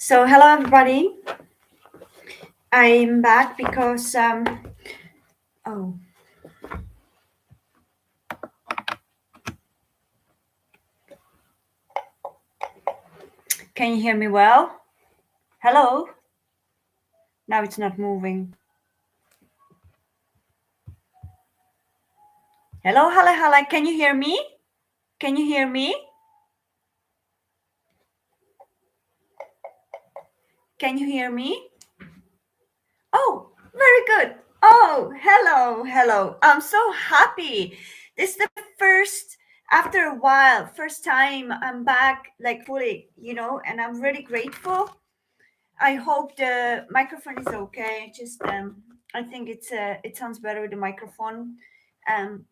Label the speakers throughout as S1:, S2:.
S1: So hello everybody. I'm back because oh, can you hear me well? Hello. Now it's not moving. Hello, hello, hello. Can you hear me? Can you hear me? Can you hear me? Oh, very good. Oh, hello, hello. I'm so happy. This is the first, after a while, first time I'm back like fully, and I'm really grateful. I hope the microphone is okay. Just I think it sounds better with the microphone. Um,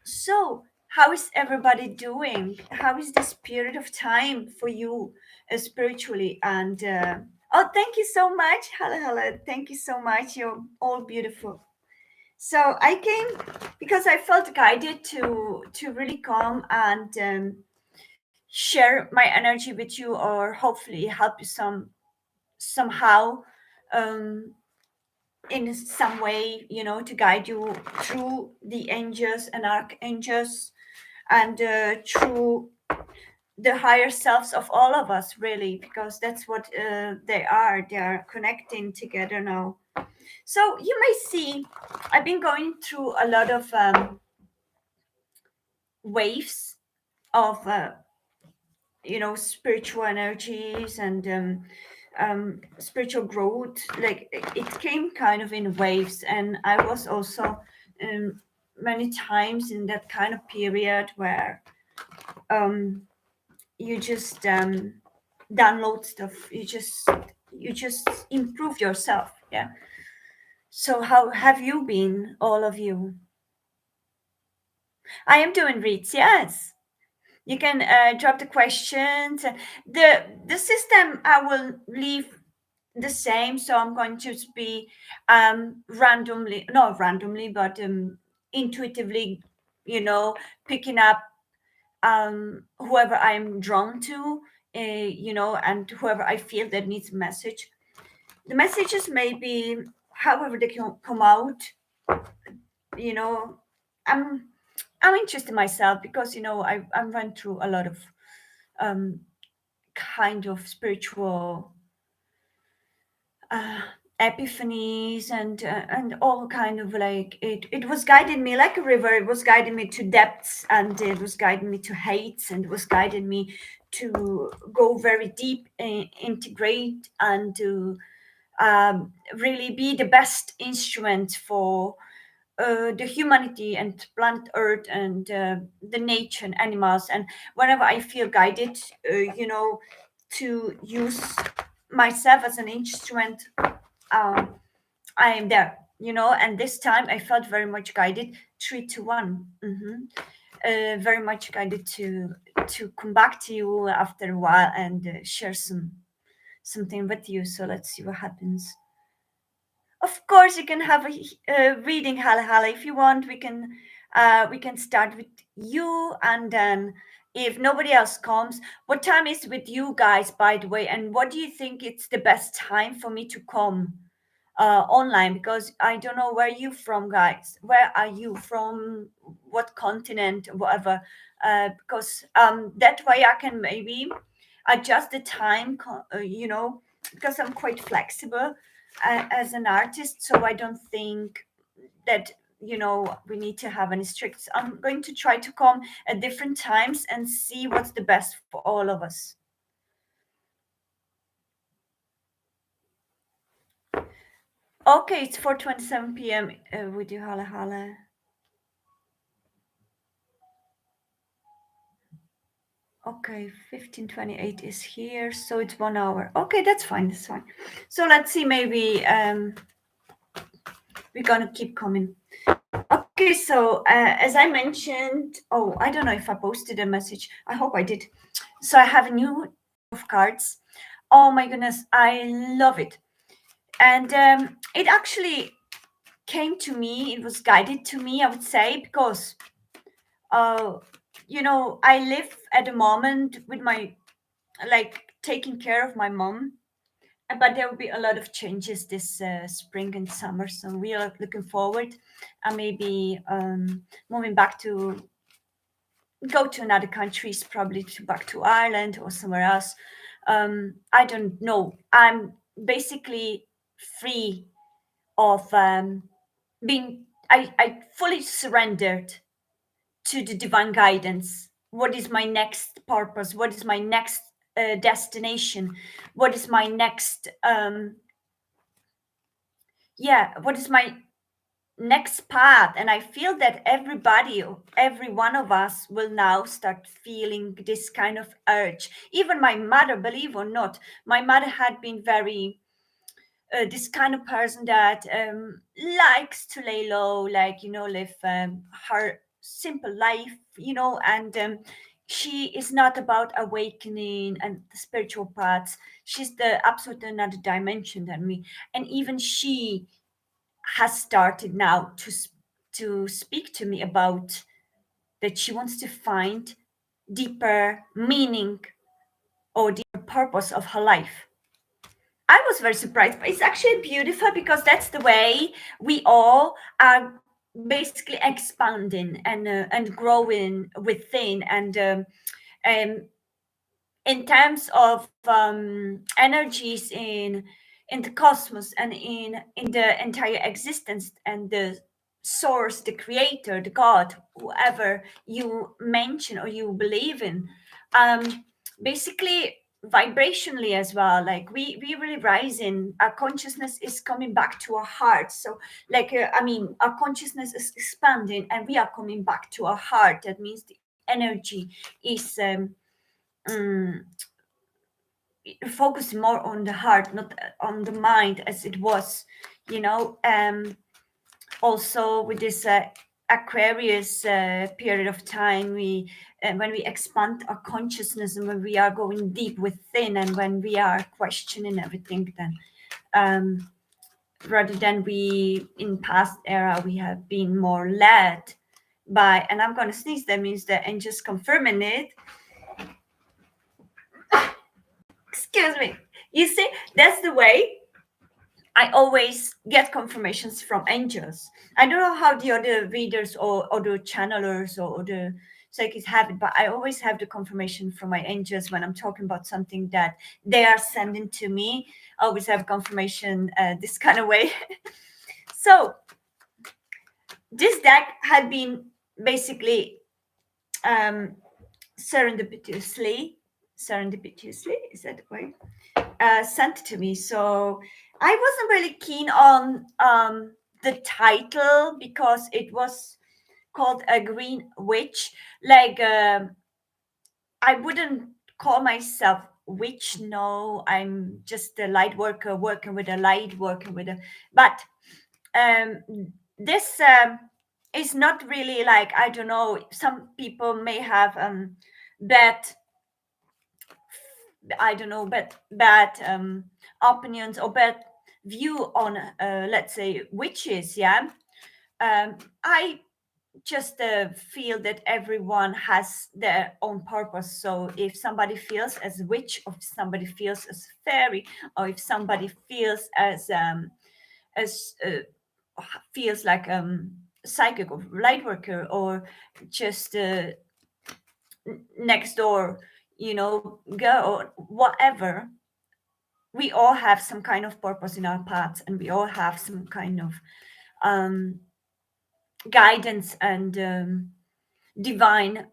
S1: so how is everybody doing? How is this period of time for you spiritually? And oh, thank you so much. Hello, hello. Thank you so much. You're all beautiful. So I came because I felt guided to really come and share my energy with you, or hopefully help you somehow, um, in some way, to guide you through the angels and archangels, and through the higher selves of all of us, really, because that's what they are connecting together now. So you may see I've been going through a lot of waves of spiritual energies and spiritual growth. Like it came kind of in waves, and I was also um, many times in that kind of period where um, you just download stuff, you just improve yourself. Yeah. So how have you been, all of you? I am doing reads, yes. You can drop the questions. The system I will leave the same, so I'm going to be randomly, not randomly, but intuitively, picking up whoever I'm drawn to, and whoever I feel that needs a message. The messages may be however they can come out. you know i'm I'm interested myself because I went through a lot of um kind of spiritual uh, epiphanies, and all kind of, like, it was guiding me like a river. It was guiding me to depths, and it was guiding me to heights, and it was guiding me to go very deep, integrate, and to really be the best instrument for the humanity and planet Earth, and the nature and animals. And whenever I feel guided, to use myself as an instrument, I am there. And this time I felt very much guided. 3 to 1. Very much guided to come back to you after a while and share something with you. So let's see what happens. Of course, you can have a reading, Hala Hala, if you want. We can start with you, and then if nobody else comes, what time is with you guys, by the way? And what do you think it's the best time for me to come online? Because I don't know where you from, guys. Where are you from? What continent, whatever? Because that way I can maybe adjust the time. Because I'm quite flexible as an artist, so I don't think that we need to have any strict. I'm going to try to come at different times and see what's the best for all of us. Okay, it's 4:27 p.m. With you, Hala Hala. Okay, 15:28 is here, so it's 1 hour. Okay, that's fine. That's fine. So let's see. Maybe we're gonna keep coming. Okay, so as I mentioned, oh, I don't know if I posted a message. I hope I did. So I have a new of cards. Oh my goodness, I love it. And it actually came to me, it was guided to me, I would say, because I live at the moment with my, like, taking care of my mom. But there will be a lot of changes this spring and summer, so we are looking forward. And maybe moving back to go to another countries, probably back to Ireland or somewhere else. I don't know. I'm basically free of being. I fully surrendered to the divine guidance. What is my next purpose? What is my next destination? What is my next? Yeah, what is my next path? And I feel that everybody, every one of us will now start feeling this kind of urge. Even my mother, believe or not, my mother had been very this kind of person that likes to lay low, like, live her simple life, and she is not about awakening and the spiritual paths. She's the absolute another dimension than me. And even she has started now to speak to me about that she wants to find deeper meaning or deeper purpose of her life. I was very surprised, but it's actually beautiful because that's the way we all are basically expanding and growing within. And in terms of energies in the cosmos and in the entire existence and the source, the creator, the god, whoever you mention or you believe in, basically vibrationally as well, like we really rise in our consciousness is coming back to our heart. So like I mean, our consciousness is expanding and we are coming back to our heart. That means the energy is um, focus more on the heart, not on the mind as it was, you know. Also with this Aquarius period of time, we when we expand our consciousness and when we are going deep within and when we are questioning everything, then rather than we in past era we have been more led by, and I'm going to sneeze, that means the angels confirming it. Excuse me. You see, that's the way I always get confirmations from angels. I don't know how the other readers or the channelers or the psychics have it, but I always have the confirmation from my angels when I'm talking about something that they are sending to me. I always have confirmation this kind of way. So this deck had been basically um, serendipitously, is that the way? Sent to me. So I wasn't really keen on the title because it was called a green witch. Like I wouldn't call myself witch. No, I'm just a light worker working with a light, working with a. But this is not really like, I don't know. Some people may have bad, I don't know, bad opinions or bad view on, let's say, witches. Yeah, I just feel that everyone has their own purpose. So if somebody feels as a witch, or if somebody feels as a fairy, or if somebody feels as feels like psychic or light worker or just next door, girl or whatever, we all have some kind of purpose in our paths and we all have some kind of um, guidance and divine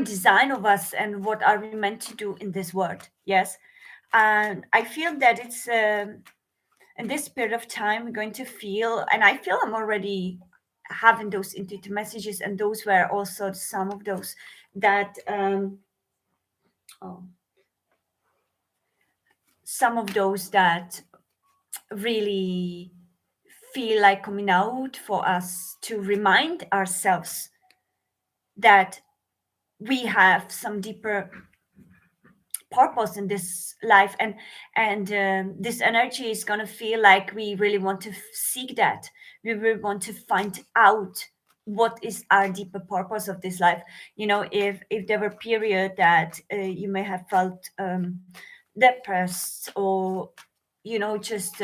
S1: design of us and what are we meant to do in this world. Yes, and I feel that it's in this period of time we're going to feel, and I feel I'm already having those intuitive messages, and those were also some of those that oh, some of those that really feel like coming out for us to remind ourselves that we have some deeper purpose in this life, and this energy is going to feel like we really want to seek that, we really want to find out what is our deeper purpose of this life. If there were period that you may have felt depressed, or just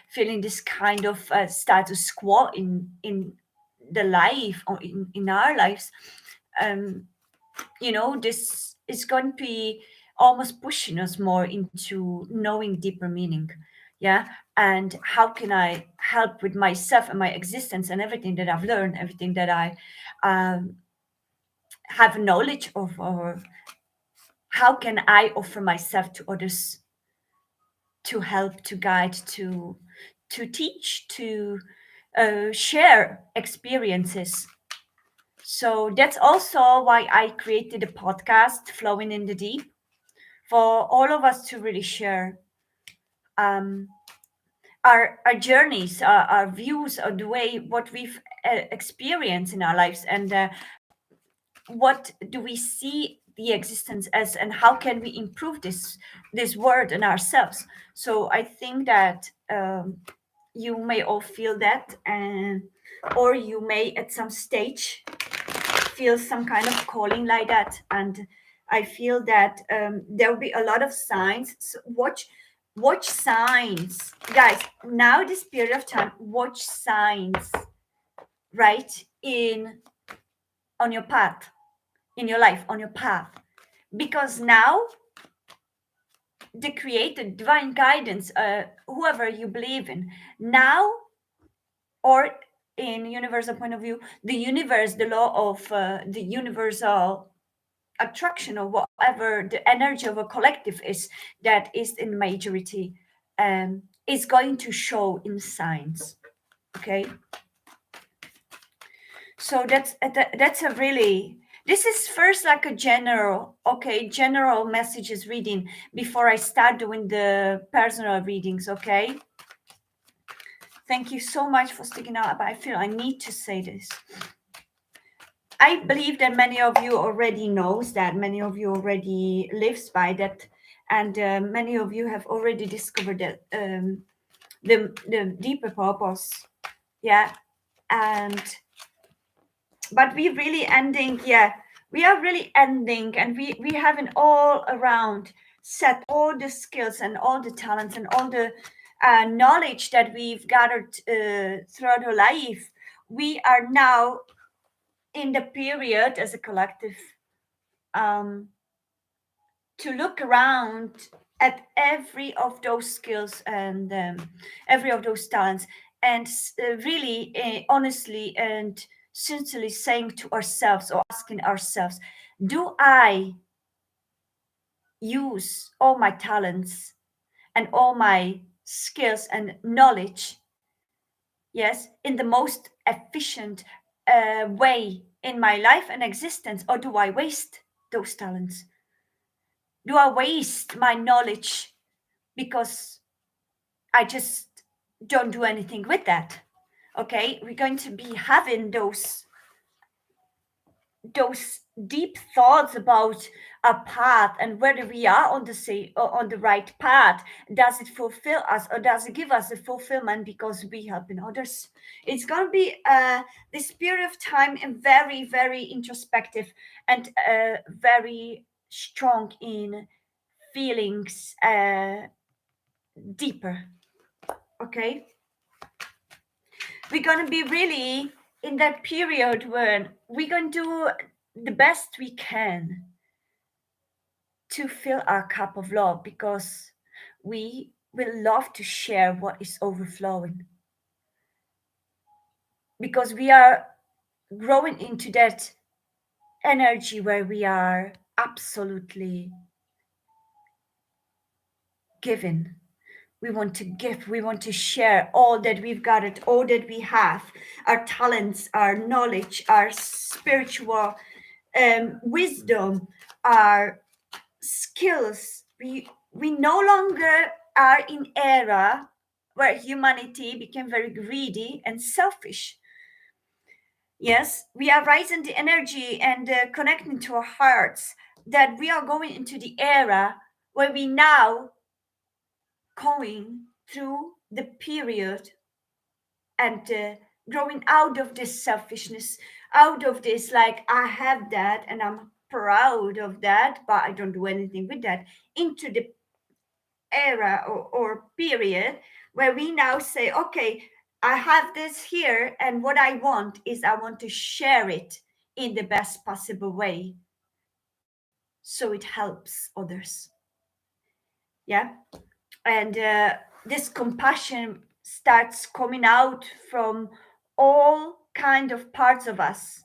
S1: feeling this kind of status quo in the life, or in our lives, um this is going to be almost pushing us more into knowing deeper meaning. Yeah. And how can I help with myself and my existence and everything that I've learned, everything that I um, have knowledge of, or how can I offer myself to others, to help, to guide, to teach, to share experiences. So that's also why I created a podcast, Flowing in the Deep, for all of us to really share um, our journeys, our views, or the way what we've experienced in our lives, and what do we see the existence as, and how can we improve this world and ourselves. So I think that you may all feel that, and or you may at some stage feel some kind of calling like that. And I feel that there will be a lot of signs. So watch signs, guys. Now this period of time, watch signs, right, in on your path, in your life, on your path. Because now the creator, divine guidance, whoever you believe in now, or in universal point of view, the universe, the law of the universal attraction, or whatever the energy of a collective is, that is in majority, is going to show in signs. Okay. So that's a really, this is first like a general messages reading before I start doing the personal readings. Okay. Thank you so much for sticking out, but I feel I need to say this. I believe that many of you already knows that, many of you already lives by that, and many of you have already discovered that the deeper purpose. Yeah. And but we really ending, yeah, we are really ending, and we have an all around set all the skills and all the talents and all the knowledge that we've gathered throughout our life. We are now in the period as a collective, um, to look around at every of those skills and every of those talents, and really honestly and sincerely saying to ourselves, or asking ourselves, do I use all my talents and all my skills and knowledge, yes, in the most efficient way in my life and existence, or do I waste those talents? Do I waste my knowledge because I just don't do anything with that? Okay, we're going to be having those deep thoughts about a path, and whether we are on the right path. Does it fulfill us, or does it give us a fulfillment because we helping others? It's going to be this period of time, and very, very introspective, and very strong in feelings, deeper. Okay, we're going to be really in that period when we're going to do the best we can to fill our cup of love, because we will love to share what is overflowing, because we are growing into that energy where we are absolutely giving. We want to give, we want to share all that we've gathered, all that we have, our talents, our knowledge, our spiritual wisdom, our skills. We no longer are in era where humanity became very greedy and selfish. Yes, we are raising the energy and connecting to our hearts, that we are going into the era where we now going through the period and growing out of this selfishness, out of this, like I have that and I'm proud of that, but I don't do anything with that, into the era or period where we now say, okay, I have this here, and what I want is I want to share it in the best possible way so it helps others. Yeah. And this compassion starts coming out from all kind of parts of us,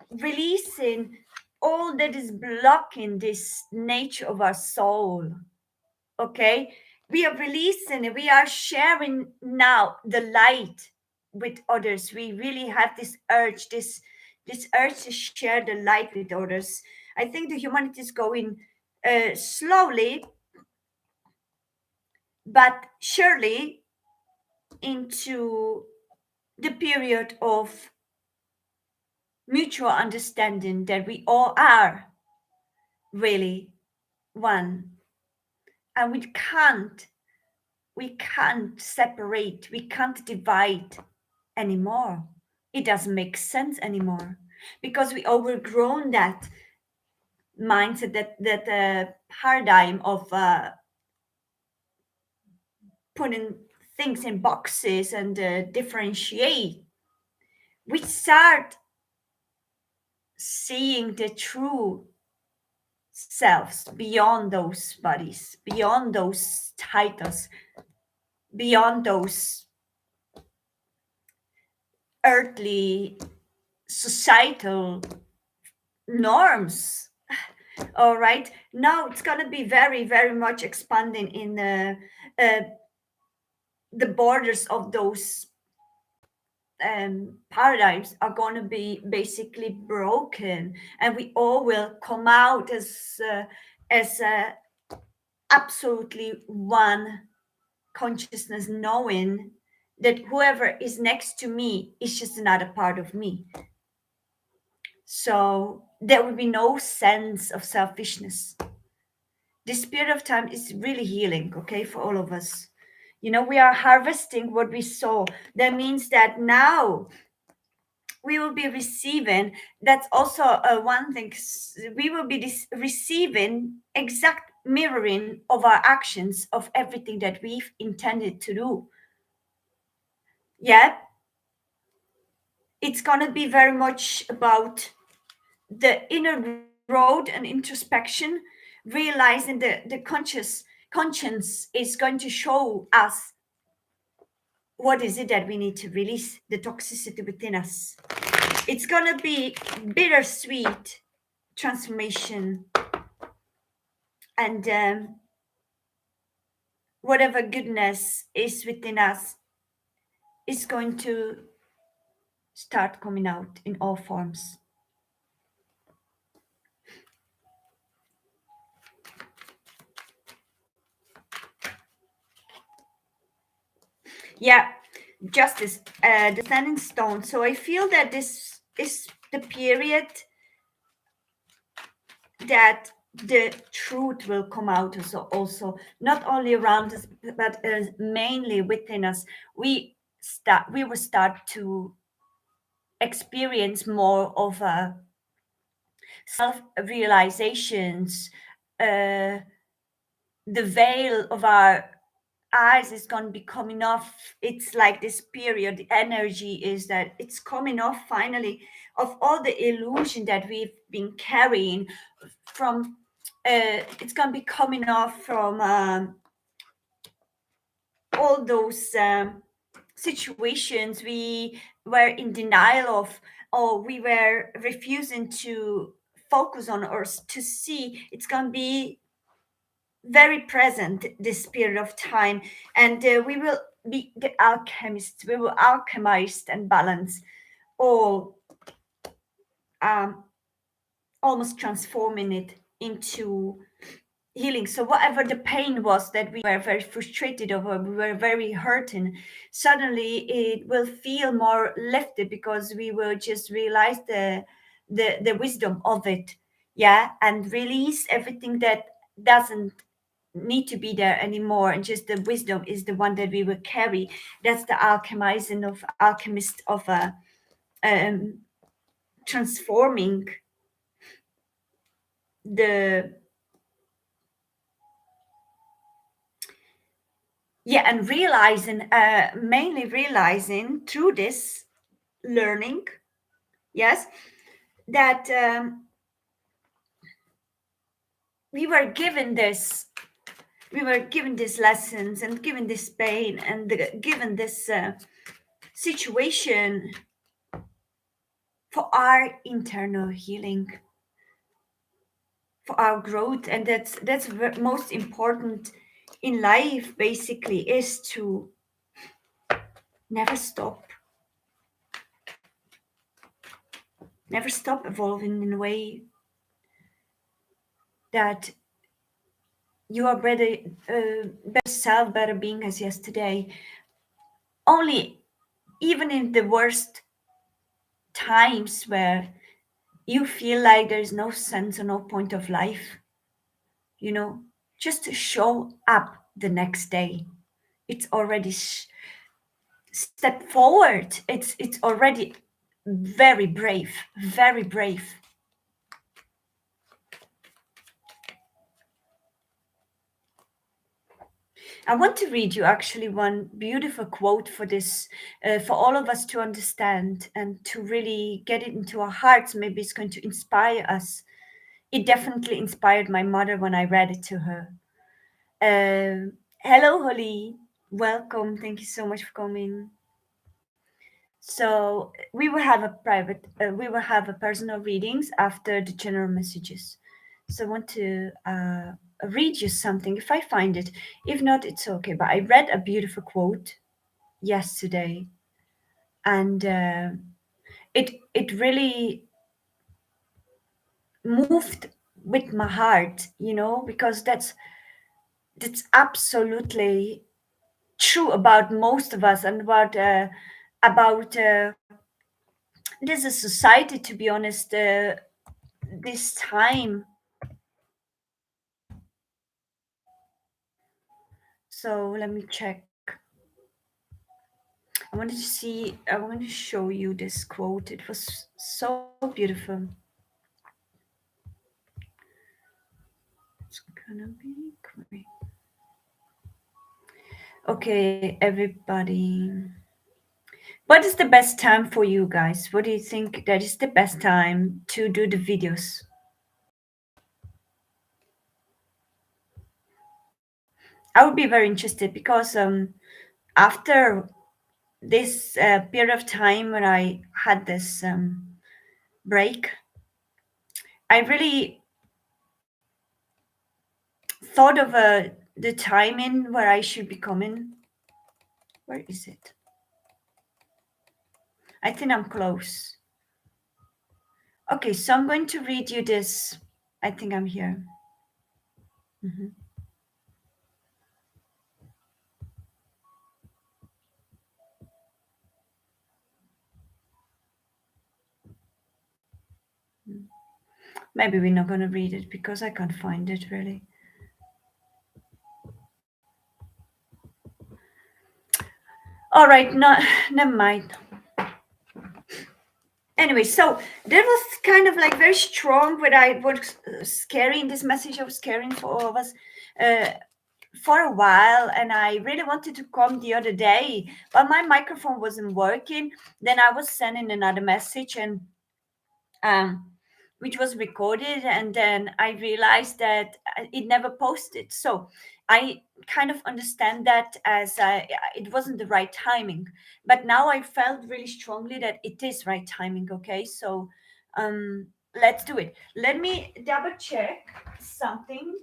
S1: releasing all that is blocking this nature of our soul. Okay, we are releasing it, we are sharing now the light with others. We really have this urge, this urge to share the light with others. I think the humanity is going slowly but surely into the period of mutual understanding that we all are really one, and we can't separate, we can't divide anymore. It doesn't make sense anymore because we overgrown that mindset, that paradigm of putting things in boxes and differentiate. We start seeing the true selves beyond those bodies, beyond those titles, beyond those earthly societal norms. All right, now it's going to be very, very much expanding in uh, the borders of those paradigms are going to be basically broken, and we all will come out as absolutely one consciousness, knowing that whoever is next to me is just another part of me. So there will be no sense of selfishness. This period of time is really healing, okay, for all of us. You know, we are harvesting what we sow. That means that now we will be receiving, that's also one thing, we will be receiving exact mirroring of our actions of everything that we've intended to do. Yeah, it's going to be very much about the inner road and introspection, realizing the conscience is going to show us what is it that we need to release, the toxicity within us. It's going to be bittersweet transformation, and whatever goodness is within us is going to start coming out in all forms. Yeah, justice, the standing stone. So I feel that this is the period that the truth will come out also not only around us but mainly within us. We will start to experience more of a self realizations. uh, the veil of our eyes is going to be coming off. It's like this period, the energy is that it's coming off finally of all the illusion that we've been carrying from. It's going to be coming off from all those situations we were in denial of, or we were refusing to focus on or to see. It's going to be very present this period of time, and we will be the alchemists. We will alchemize and balance all, um, almost transforming it into healing. So whatever the pain was that we were very frustrated over, we were very hurting, suddenly it will feel more lifted because we will just realize the wisdom of it. Yeah, and release everything that doesn't need to be there anymore, and just the wisdom is the one that we will carry. That's the alchemizing of alchemist of a um transforming the yeah, and realizing, mainly realizing through this learning, yes, that we were given this, we were given these lessons and given this pain and given this situation for our internal healing, for our growth, and that's most important in life. Basically, is to never stop, never stop evolving in a way that you are better, better self, better being as yesterday. Only even in the worst times where you feel like there's no sense or no point of life, you know, just to show up the next day. It's already step forward. It's already very brave, very brave. I want to read you actually one beautiful quote for this, for all of us to understand and to really get it into our hearts. Maybe it's going to inspire us. It definitely inspired my mother when I read it to her. Hello, Holly. Welcome. Thank you so much for coming. So we will have a private, we will have a personal readings after the general messages. So I want to read you something if I find it. If not, it's okay. But I read a beautiful quote yesterday, and it really moved with my heart, you know, because that's absolutely true about most of us, and about this is society, to be honest. This time, so let me check. I wanted to show you this quote. It was so beautiful. It's gonna be great. Okay, everybody. What is the best time for you guys? What do you think that is the best time to do the videos? I would be very interested because after this period of time when I had this break, I really thought of the timing where I should be coming. Where is it? I think I'm close. Okay, so I'm going to read you this. I think I'm here. Mhm. Maybe we're not going to read it because I can't find it really. All right, no, never mind. Anyway, so that was kind of like very strong, but I was scary in this message. I was caring for all of us uh, for a while, and I really wanted to come the other day, but my microphone wasn't working. Then I was sending another message, and um, which was recorded, and then I realized that it never posted. So I kind of understand that as it wasn't the right timing, but now I felt really strongly that it is right timing. Okay, so um, let's do it. Let me double check something.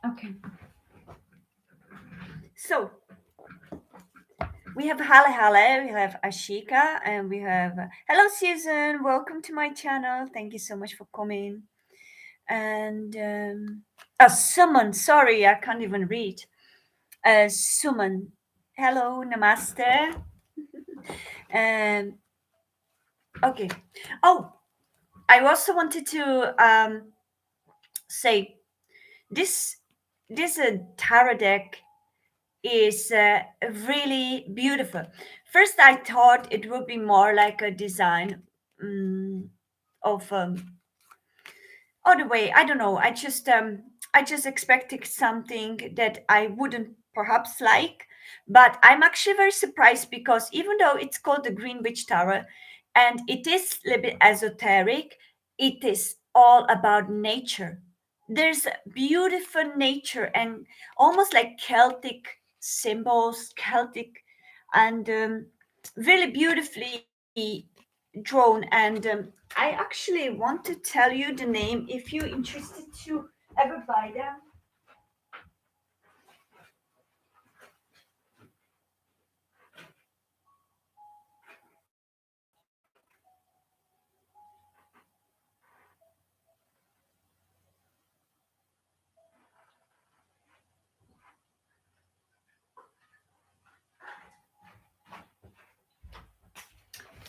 S1: Okay, so we have Halle Halle, we have Ashika, and we have hello Susan. Welcome to my channel. Thank you so much for coming. And Suman, sorry, I can't even read. Suman, hello, namaste. And okay. Oh, I also wanted to say this this tarot deck is really beautiful. First, I thought it would be more like a design um, of other way. I don't know. I just expected something that I wouldn't perhaps like, but I'm actually very surprised because even though it's called the Green Witch Tarot and it is a little bit esoteric, it is all about nature. There's beautiful nature and almost like Celtic symbols, Celtic, and really beautifully drawn. And I actually want to tell you the name if you're interested to ever buy them.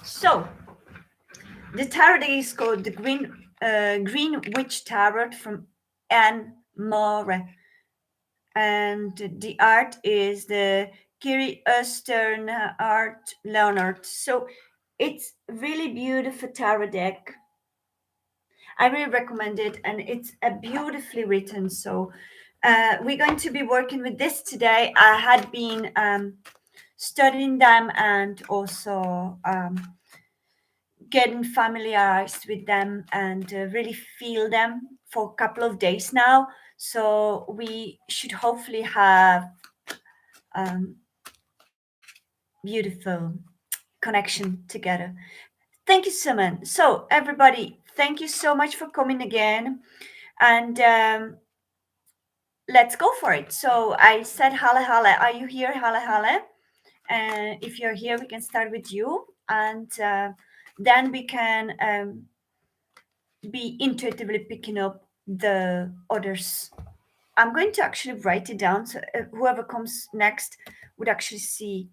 S1: So the tarot is called the Green Witch Tarot from Anne More, and the art is the Kiri Eastern Art Leonard. So it's really beautiful tarot deck. I really recommend it, and it's a beautifully written. So we're going to be working with this today. I had been studying them and also getting familiarized with them and really feel them for a couple of days now. So we should hopefully have um, beautiful connection together. Thank you so much. So everybody, thank you so much for coming again, and let's go for it. So I said, Halle, Halle, are you here? Halle, Halle. And if you're here, we can start with you. And then we can be intuitively picking up the others. I'm going to actually write it down so whoever comes next would actually see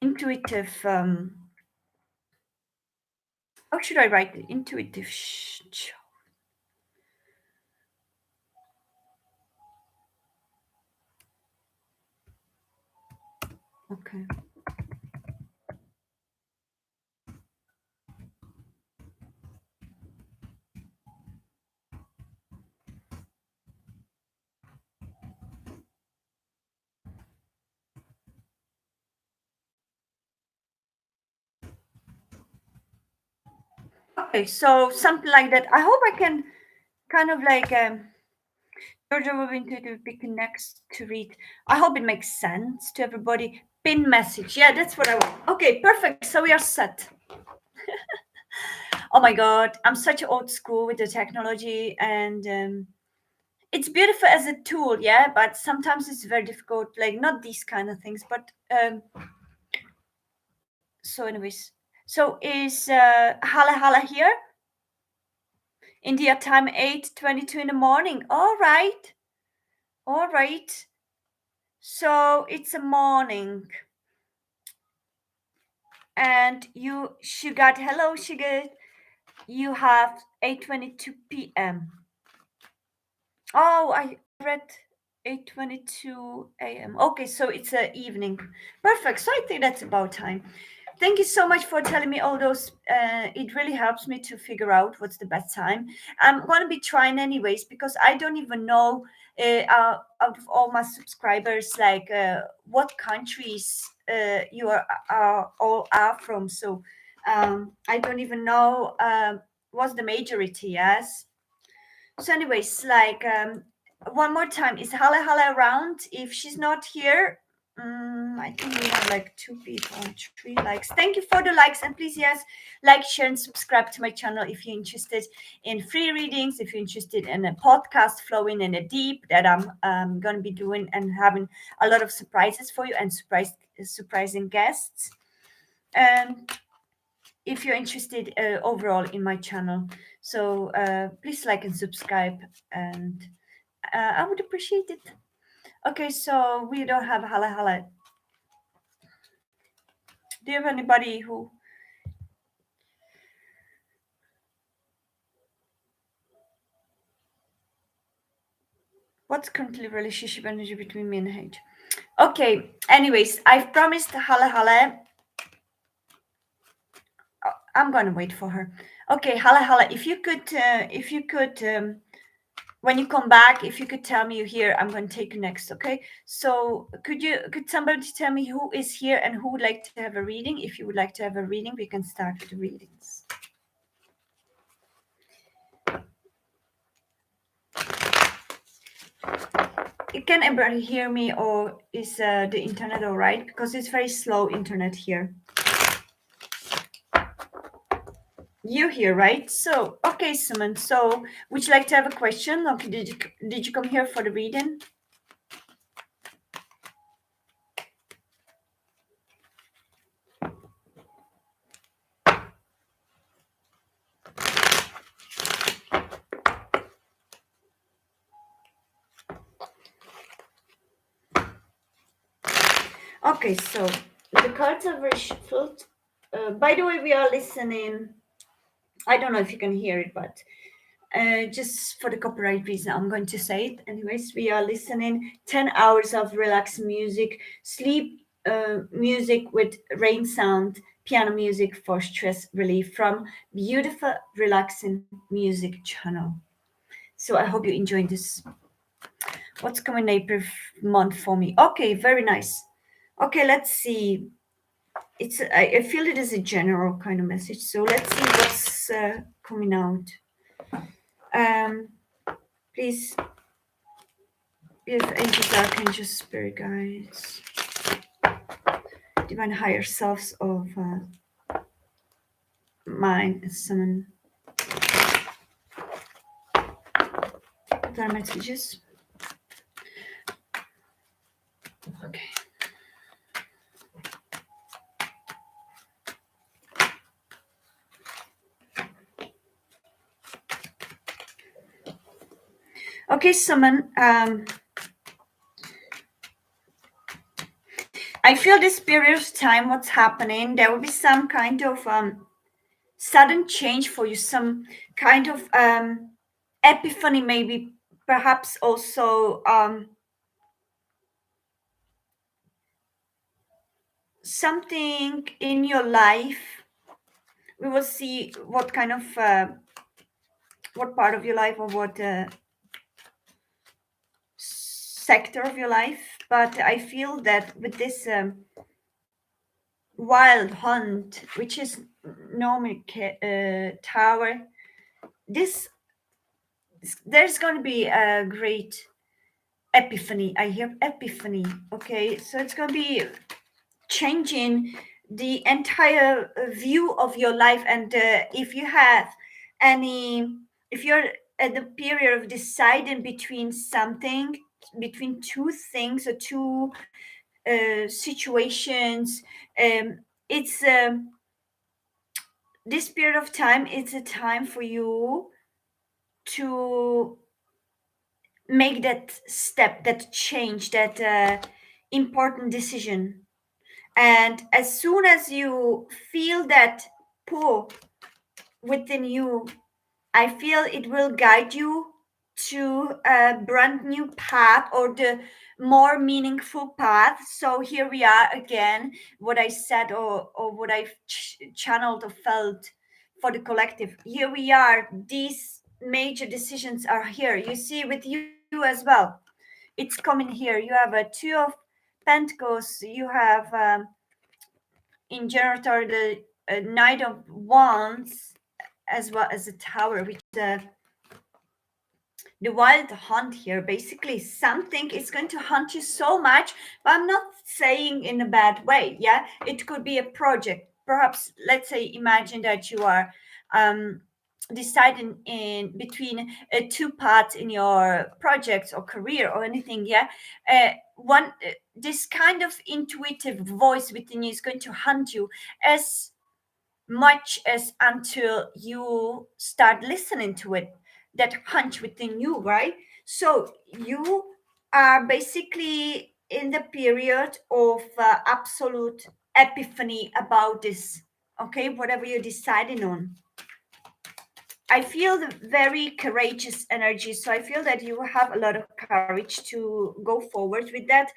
S1: intuitive. How should I write it? Intuitive. Okay. Okay, so something like that. I hope I can kind of like Georgia will be intuitive picking next to read. I hope it makes sense to everybody. Pin message. Yeah, that's what I want. Okay, perfect. So we are set. Oh my god, I'm such old school with the technology, and it's beautiful as a tool, yeah, but sometimes it's very difficult, like not these kind of things, but so anyways. So is Hala Hala here? India time 8:22 in the morning. All right. All right. So it's a morning. And you Sugar, hello Sugar. You have 8:22 p.m. Oh, I read 8:22 a.m. Okay, so it's a evening. Perfect. So I think that's about time. Thank you so much for telling me all those. It really helps me to figure out what's the best time. I'm going to be trying anyways because I don't even know out of all my subscribers like what countries you are all are from. So I don't even know what's the majority. Yes. So, anyways, like one more time, is Hala Hala around? If she's not here, I think we have like two people and three likes. Thank you for the likes, and please, yes, like, share, and subscribe to my channel if you're interested in free readings, if you're interested in a podcast flowing in a deep that I'm gonna be doing and having a lot of surprises for you and surprising guests. And if you're interested overall in my channel. So please like and subscribe, and I would appreciate it. Okay, so we don't have Hala Hala. Do you have anybody who? What's currently relationship energy between me and H? Okay. Anyways, I've promised Hala Hala. I'm gonna wait for her. Okay, Hala Hala. If you could, when you come back, if you could tell me you're here, I'm going to take you next. Okay. So could somebody tell me who is here and who would like to have a reading? If you would like to have a reading, we can start with the readings. Can everybody hear me, or is the internet all right? Because it's very slow internet here. You're here, right? So, okay, Simon. So, would you like to have a question? Okay, did you come here for the reading? Okay, so the cards are very shuffled. By the way, we are listening. I don't know if you can hear it, but just for the copyright reason, I'm going to say it. Anyways, we are listening 10 hours of relaxed music, sleep music with rain sound, piano music for stress relief from beautiful, relaxing music channel. So I hope you enjoyed this. What's coming April month for me? Okay, very nice. Okay, let's see. I feel it is a general kind of message. So let's see what's coming out. Um, please, if angels, archangels, spirit guides, divine higher selves of mine, summon their messages. Okay. Okay, summon. I feel this period of time, what's happening, there will be some kind of sudden change for you, some kind of epiphany, maybe, perhaps also something in your life. We will see what kind of what part of your life, or what sector of your life, but I feel that with this wild hunt, which is normally tower, this there's going to be a great epiphany. I hear epiphany. Okay, so it's going to be changing the entire view of your life. And if you have any, if you're at the period of deciding between something, between two things or two situations, it's this period of time, it's a time for you to make that step, that change, that important decision. And as soon as you feel that pull within you, I feel it will guide you to a brand new path, or the more meaningful path. So here we are again, what I said, or what I've channeled or felt for the collective. Here we are, these major decisions are here. You see, with you as well, it's coming here. You have a Two of Pentacles, you have in general the Knight of Wands, as well as the Tower, which the wild hunt here. Basically, something is going to hunt you so much, but I'm not saying in a bad way. Yeah, it could be a project. Perhaps, let's say, imagine that you are deciding in between two paths in your project or career or anything. Yeah, one this kind of intuitive voice within you is going to hunt you as much as until you start listening to it, that hunch within you, right? So you are basically in the period of absolute epiphany about this. Okay, whatever you're deciding on. I feel the very courageous energy. So I feel that you have a lot of courage to go forward with that.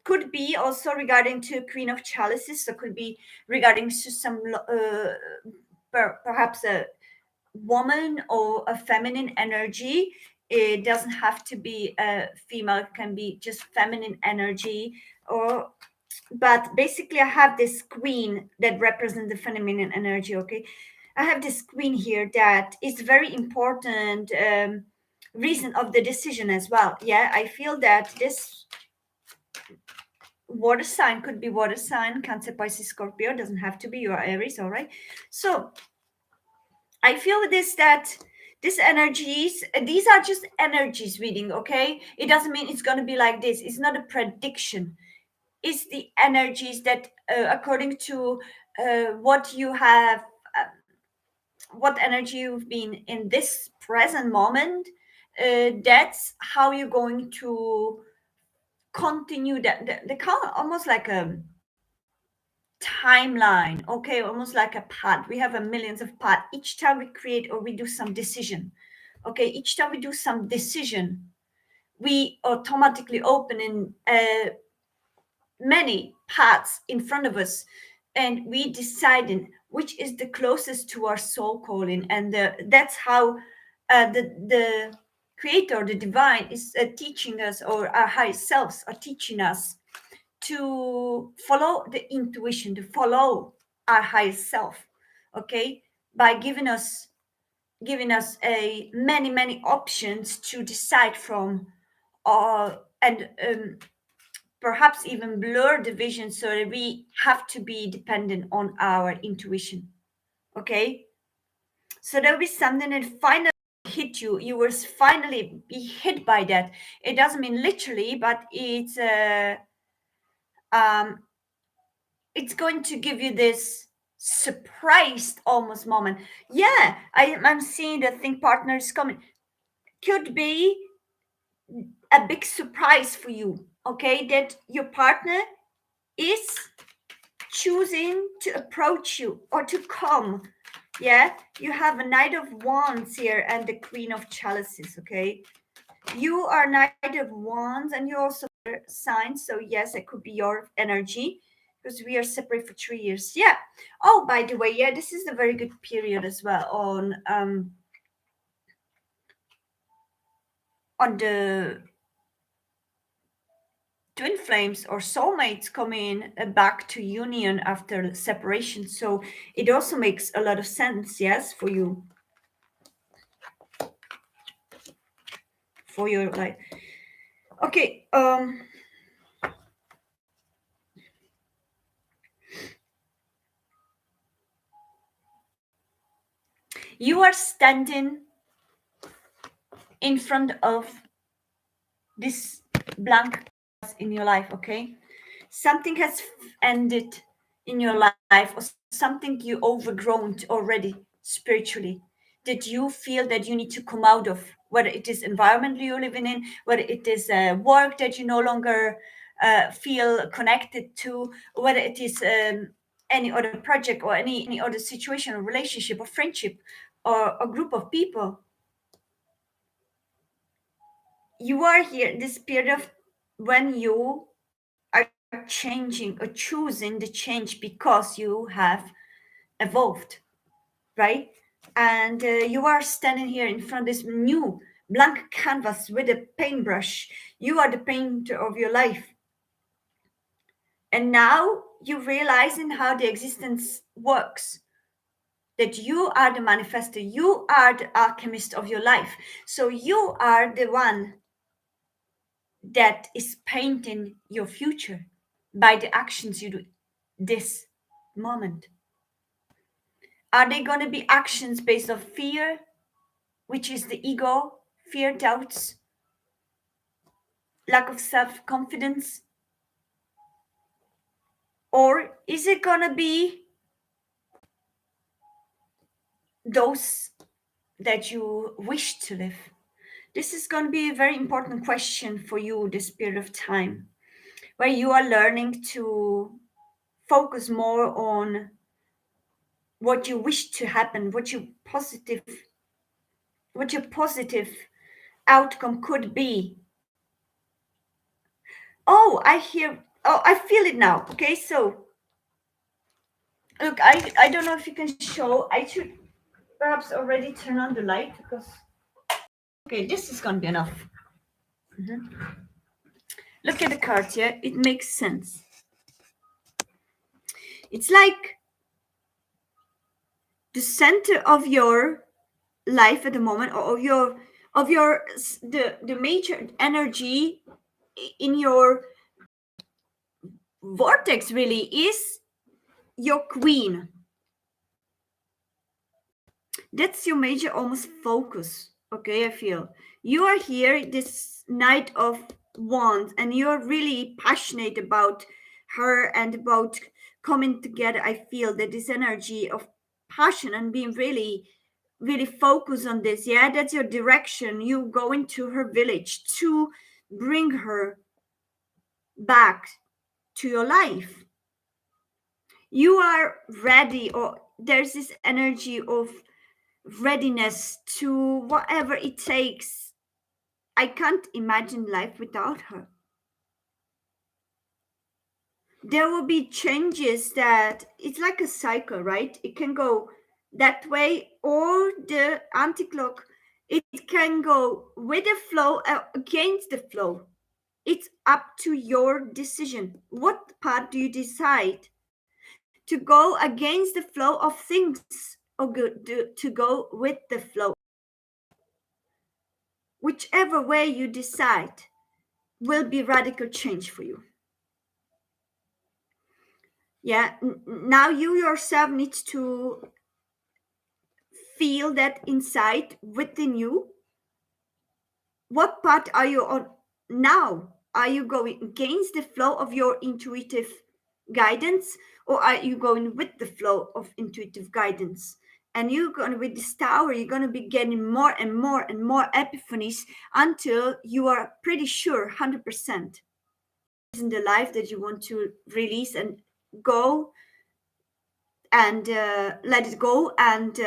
S1: Could be also regarding to Queen of Chalices. So could be regarding to some perhaps a woman or a feminine energy. It doesn't have to be a female, it can be just feminine energy. Or but basically I have this queen that represents the feminine energy. Okay, I have this queen here that is very important reason of the decision as well. Yeah, I feel that this water sign could be water sign, Cancer, Pisces, Scorpio, doesn't have to be, your Aries. All right, so I feel this that these energies, these are just energies reading. Okay, it doesn't mean it's going to be like this. It's not a prediction. It's the energies that according to what you have, what energy you've been in this present moment, that's how you're going to continue that the almost like a timeline. Okay, almost like a path. We have a millions of paths. Each time we create or we do some decision, okay, each time we do some decision, we automatically open in many paths in front of us, and we deciding which is the closest to our soul calling. And that's how the creator, the divine, is teaching us, or our higher selves are teaching us to follow the intuition, to follow our higher self. Okay, by giving us a many options to decide from, and perhaps even blur the vision, so that we have to be dependent on our intuition. Okay, so there'll be something that finally hit you. You will finally be hit by that. It doesn't mean literally, but um it's going to give you this surprised almost moment. Yeah, I'm seeing the think partner is coming. Could be a big surprise for you. Okay, that your partner is choosing to approach you or to come. Yeah, you have a Knight of Wands here and the Queen of Chalices. Okay, you are Knight of Wands and you also sign. So yes, it could be your energy, because we are separate for 3 years. Yeah. Oh, by the way, yeah, this is a very good period as well on the twin flames or soulmates coming back to union after separation. So it also makes a lot of sense, yes, for you, for your life. Okay, you are standing in front of this blank in your life. Okay, something has ended in your life, or something you overgrown already spiritually, that you feel that you need to come out of, whether it is environment you're living in, whether it is work that you no longer feel connected to, whether it is any other project or any other situation or relationship or friendship or a group of people. You are here this period of when you are changing or choosing the change because you have evolved, right? And you are standing here in front of this new blank canvas with a paintbrush. You are the painter of your life. And now you realizing how the existence works. That you are the manifestor, you are the alchemist of your life. So you are the one that is painting your future by the actions you do this moment. Are they going to be actions based on fear, which is the ego, fear, doubts, lack of self confidence? Or is it going to be those that you wish to live? This is going to be a very important question for you this period of time, where you are learning to focus more on what you wish to happen, what your positive outcome could be. Oh, I feel it now. Okay, so look, I don't know if you can show. I should perhaps already turn on the light because okay, this is gonna be enough. Look at the cards here. It makes sense. It's like the center of your life at the moment, or of your the major energy in your vortex really is your queen. That's your major almost focus. Okay, I feel you are here this Knight of Wands, and you're really passionate about her and about coming together. I feel that this energy of passion and being really focused on this. Yeah, that's your direction. You go into her village to bring her back to your life. You are ready, or there's this energy of readiness to whatever it takes. I can't imagine life without her. There will be changes that it's like a cycle, right? It can go that way or the anti-clock. It can go with the flow against the flow. It's up to your decision. What part do you decide? To go against the flow of things or to go with the flow? Whichever way you decide will be radical change for you. Yeah, now you yourself needs to feel that inside within you. What part are you on now? Are you going against the flow of your intuitive guidance, or are you going with the flow of intuitive guidance? And you're going to, with this tower, you're going to be getting more and more and more epiphanies until you are pretty sure 100% in the life that you want to release and go and let it go and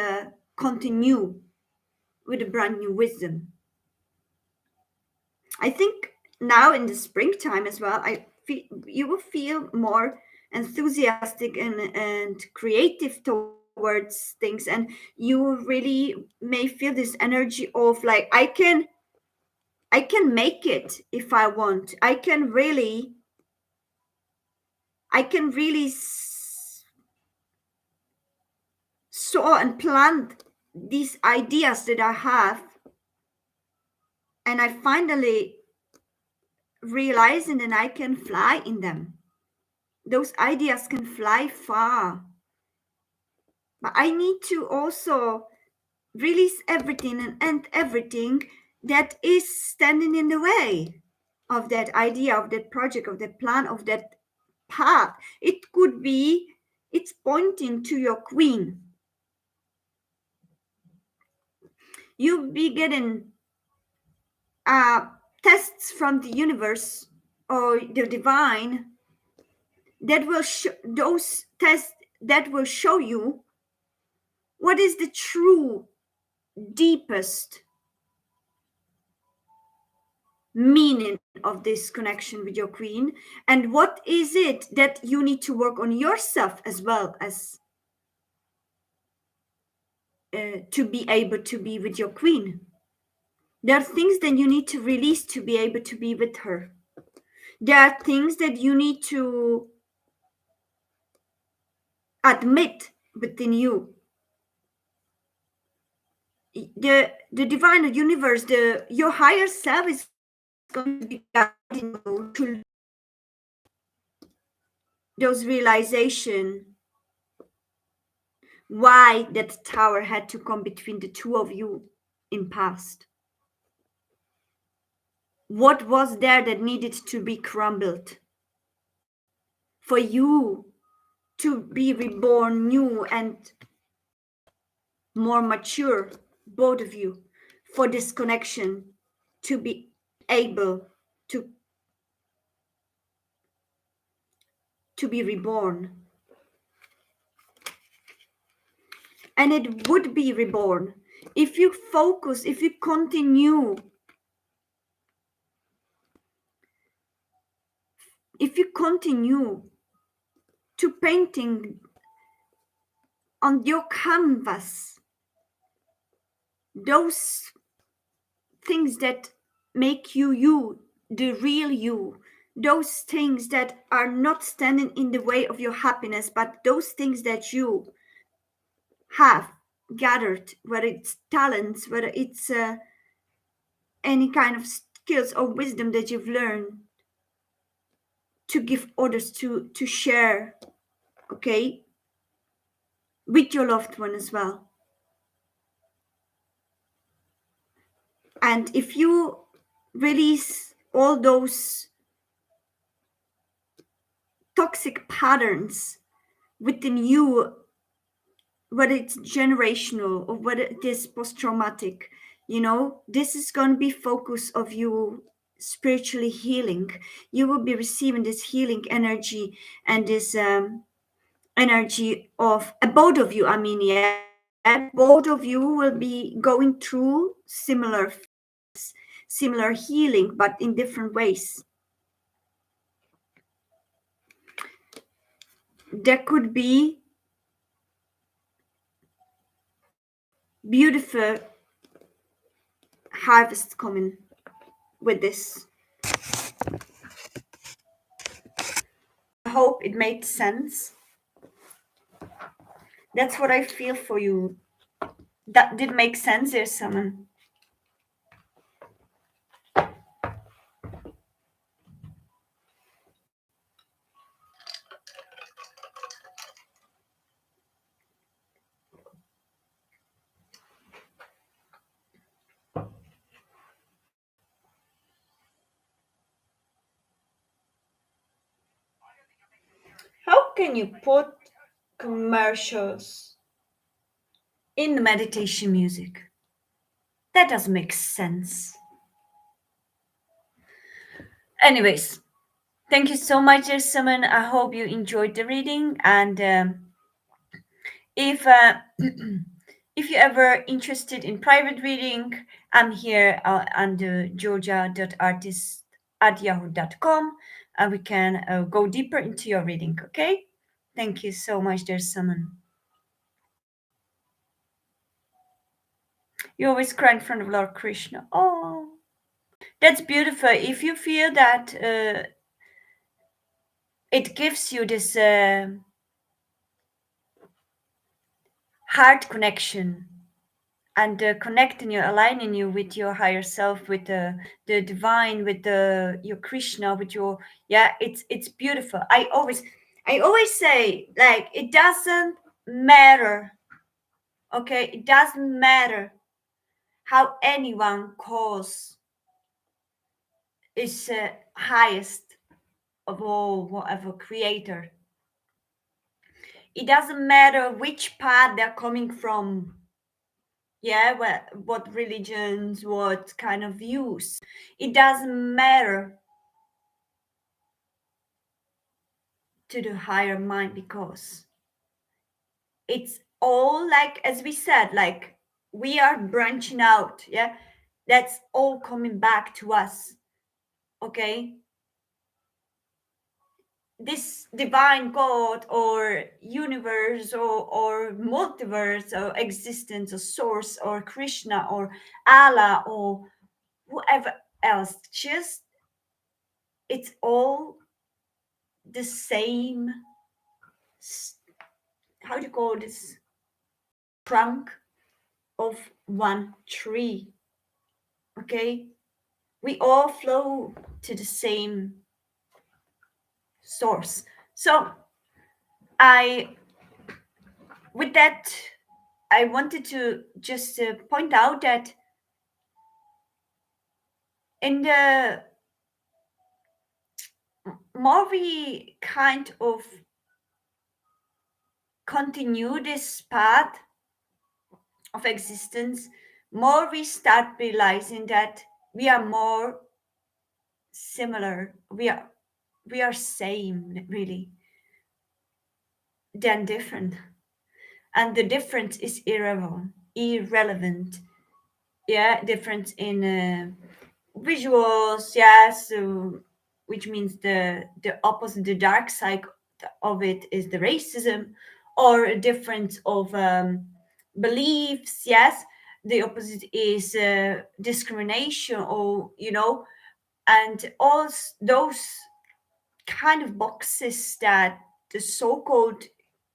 S1: continue with a brand new wisdom. I think now in the springtime as well, I feel you will feel more enthusiastic and creative towards things, and you really may feel this energy of like I can make it if I want. I can really sow and plant these ideas that I have, and I finally realizing that I can fly in them. Those ideas can fly far. But I need to also release everything and end everything that is standing in the way of that idea, of that project, of that plan, of that path. It could be, it's pointing to your queen. You'll be getting uh, tests from the universe or the divine that will those tests that will show you what is the true deepest meaning of this connection with your queen, and what is it that you need to work on yourself as well as to be able to be with your queen. There are things that you need to release to be able to be with her. There are things that you need to admit within you. The divine universe, the your higher self is going to be guiding you to those realization why that tower had to come between the two of you in past. What was there that needed to be crumbled for you to be reborn new and more mature, both of you, for this connection to be able to be reborn. and it would be reborn if you focus, if you continue, if you continue to painting on your canvas those things that make you you, the real you, those things that are not standing in the way of your happiness, but those things that you have gathered, whether it's talents, whether it's any kind of skills or wisdom that you've learned, to give others, to share, okay, with your loved one as well. And if you release all those toxic patterns within you, whether it's generational or whether it is post-traumatic, this is going to be focus of you spiritually healing. You will be receiving this healing energy, and this energy of both of you, I mean, yeah, both of you will be going through similar healing, but in different ways. There could be beautiful harvest coming with this. I hope it made sense. That's what I feel for you. That did make sense there, someone. How can you put commercials in the meditation music? That doesn't make sense. Anyways, thank you so much, dear Simon. I hope you enjoyed the reading. And if if you're ever interested in private reading, I'm here under georgia.artist at yahoo.com, and we can go deeper into your reading. Okay? Thank you so much, dear Simon. You always cry in front of Lord Krishna. Oh, that's beautiful. If you feel that it gives you this heart connection, and connecting you, aligning you with your higher self, with the divine, with your Krishna, with your, yeah, it's beautiful. I always say, like, it doesn't matter, okay? It doesn't matter how anyone calls is highest of all, whatever creator. It doesn't matter which path they're coming from, yeah, what religions, what kind of views. It doesn't matter to the higher mind, because it's all, like, as we said, like, we are branching out, yeah, that's all coming back to us, okay? This divine God or universe or multiverse or existence or source or Krishna or Allah or whoever else, just, it's all the same, how do you call this, trunk of one tree, okay? We all flow to the same source. So I with that, I wanted to just point out that in the more we kind of continue this path of existence, more we start realizing that we are more similar, we are same, really, than different. and the difference is irrelevant. Yeah, difference in visuals, yeah, so which means the opposite, the dark side of it is the racism, or a difference of beliefs, yes, the opposite is discrimination, or and all those kind of boxes that the so-called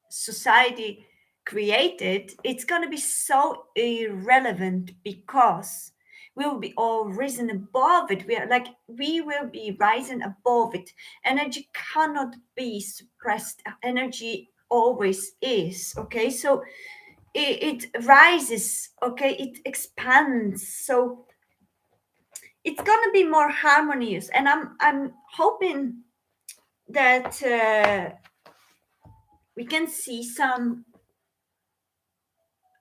S1: society created. It's going to be so irrelevant because we will be all risen above it. We will be rising above it. Energy cannot be suppressed. Energy always is. Okay, so it rises. Okay, it expands. So it's gonna be more harmonious, and I'm hoping that we can see some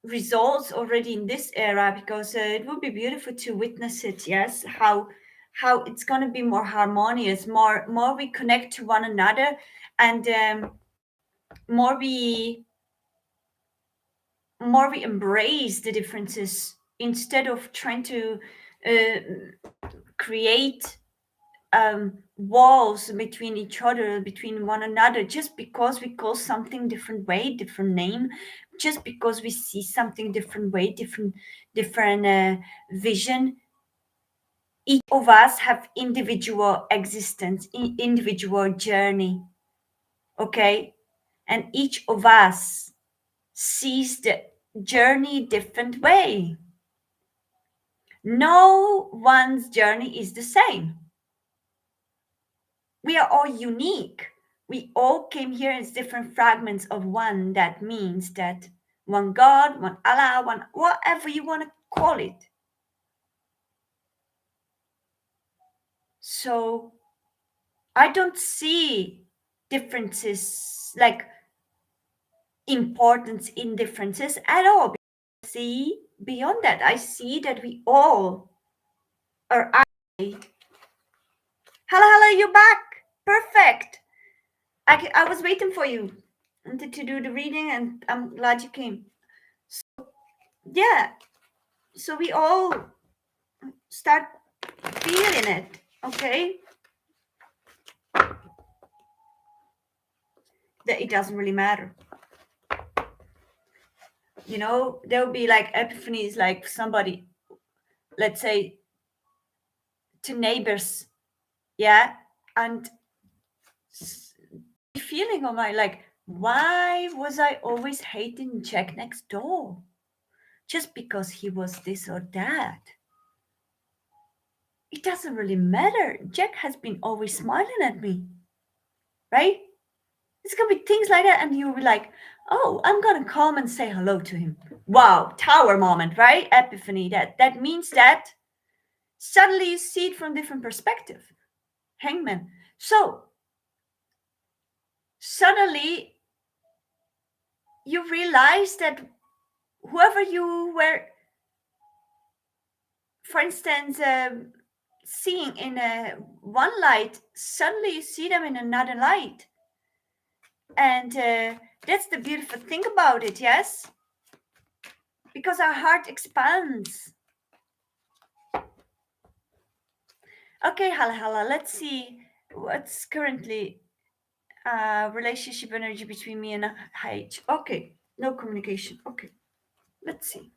S1: results already in this era, because it would be beautiful to witness it. Yes, how it's going to be more harmonious, more we connect to one another, and more we more we embrace the differences instead of trying to create walls between each other, between one another, just because we call something different way, different name, just because we see something different way, different vision. Each of us have individual existence, individual journey, okay, and each of us sees the journey different way. No one's journey is the same. We are all unique. We all came here as different fragments of one. That means that one God, one Allah, one whatever you want to call it. So I don't see differences, like importance in differences at all. I see beyond that. I see that we all are. Hello, hello, you back? Perfect. I was waiting for you to do the reading, and I'm glad you came. Yeah, so we all start feeling it, okay, that it doesn't really matter. There'll be like epiphanies, like somebody, let's say, to neighbors, yeah, and feeling on my, like, why was I always hating Jack next door just because he was this or that? It doesn't really matter. Jack has been always smiling at me, right? It's gonna be things like that, and you'll be like, oh, I'm gonna come and say hello to him. Wow, tower moment, right? Epiphany. That means that suddenly you see it from different perspective. Hangman. So suddenly you realize that whoever you were, for instance, seeing in one light, suddenly you see them in another light. And that's the beautiful thing about it, yes? Because our heart expands. Okay, hala, let's see what's currently relationship energy between me and H. Okay, no communication. Okay, let's see.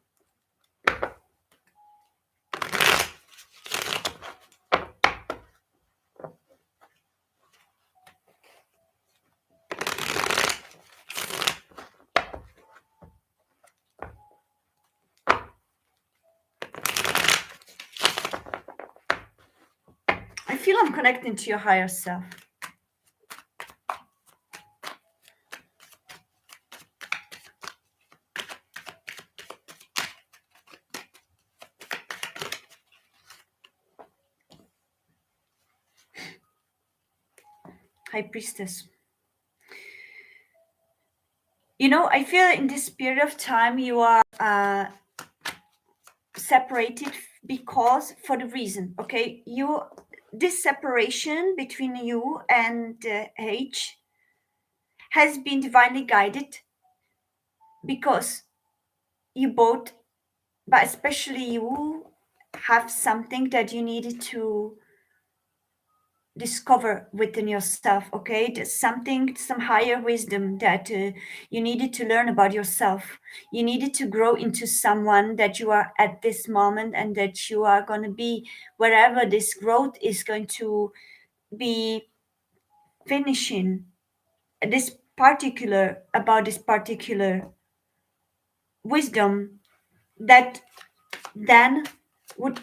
S1: I feel I'm connecting to your higher self. High Priestess. I feel in this period of time you are separated because for the reason, okay? This separation between you and H has been divinely guided because you both, but especially you, have something that you needed to discover within yourself. Okay, there's something, some higher wisdom that you needed to learn about yourself. You needed to grow into someone that you are at this moment, and that you are going to be wherever this growth is going to be finishing this particular, about this particular wisdom that then would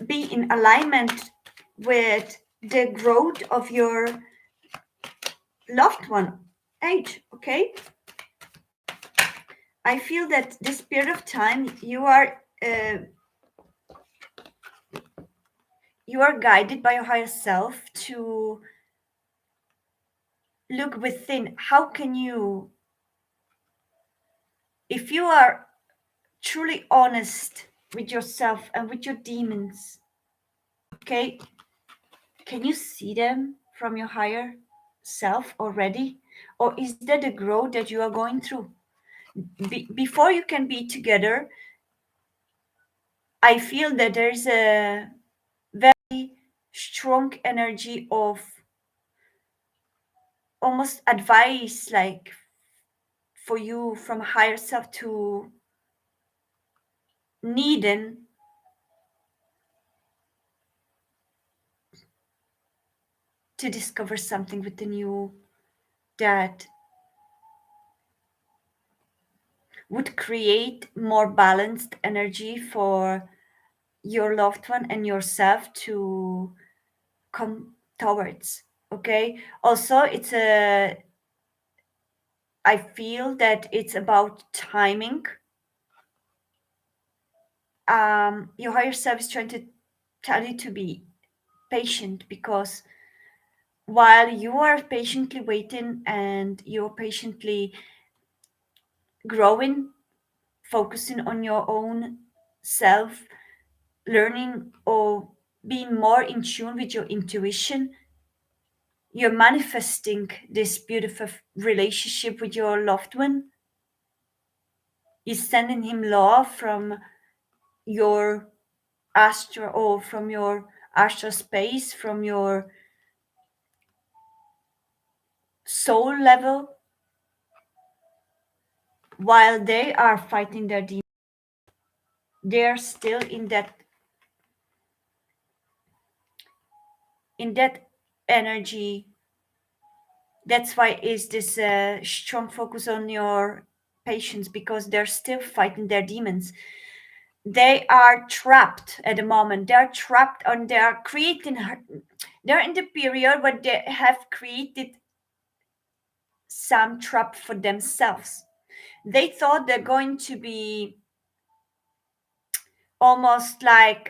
S1: be in alignment with the growth of your loved one age. Okay, I feel that this period of time you are guided by your higher self to look within. How can you, if you are truly honest with yourself and with your demons, okay, can you see them from your higher self already? Or is that the growth that you are going through? Before you can be together, I feel that there's a very strong energy of almost advice, like for you from higher self to needing to discover something within you that would create more balanced energy for your loved one and yourself to come towards. Okay, also it's a, I feel that it's about timing. Your higher self is trying to tell you to be patient, because while you are patiently waiting and you're patiently growing, focusing on your own self, learning or being more in tune with your intuition, you're manifesting this beautiful relationship with your loved one. You're sending him love from your astral, or from your astral space, from your soul level, while they are fighting their demons. They're still in that energy. That's why is this strong focus on your patients, because they're still fighting their demons. They are trapped at the moment. They're trapped, and they are creating, they're in the period where they have created some trap for themselves. They thought they're going to be almost like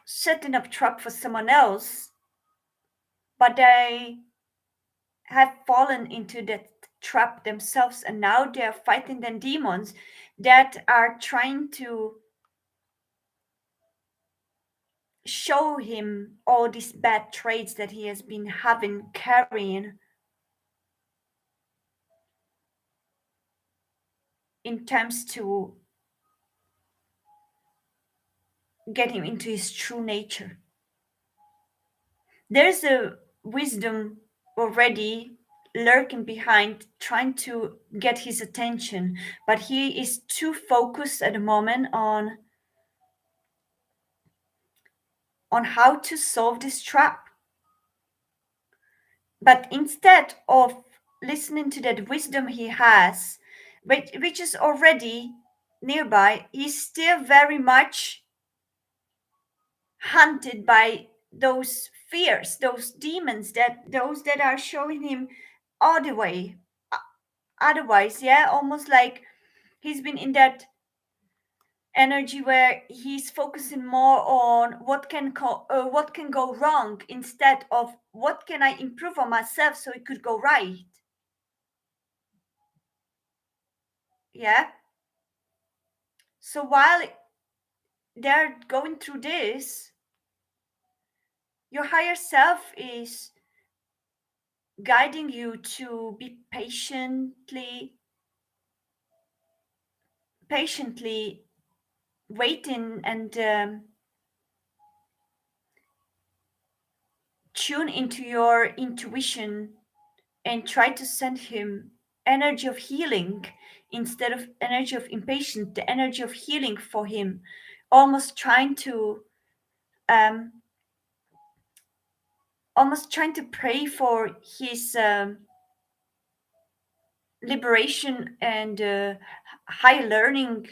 S1: setting up trap for someone else, but they have fallen into that trap themselves, and now they're fighting the demons that are trying to show him all these bad traits that he has been having, carrying, in terms to get him into his true nature. There's a wisdom already lurking behind, trying to get his attention, but he is too focused at the moment on how to solve this trap. But instead of listening to that wisdom he has, which is already nearby, he's still very much hunted by those fears, those demons, that those that are showing him other way. Otherwise, yeah, almost like he's been in that energy where he's focusing more on what can go wrong, instead of what can I improve on myself so it could go right. Yeah. So while they're going through this, your higher self is guiding you to be patiently waiting and tune into your intuition and try to send him energy of healing instead of energy of impatience, the energy of healing for him, almost trying to um, pray for his liberation and high learning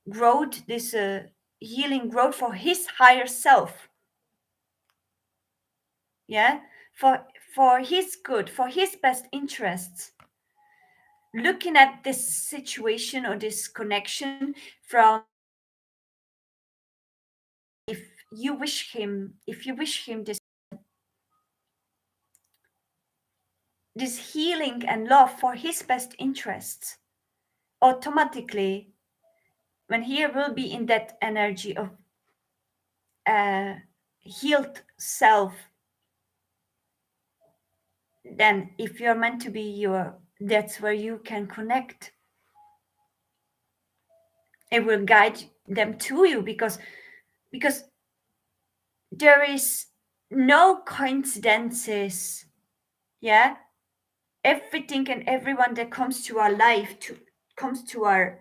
S1: growth, this healing growth for his higher self. Yeah, for his good, for his best interests. Looking at this situation or this connection from, if if you wish him this healing and love for his best interests, automatically when he will be in that energy of healed self, then if you're meant to be your, that's where you can connect. It will guide them to you, because there is no coincidences. Yeah, everything and everyone that comes to our life, comes to our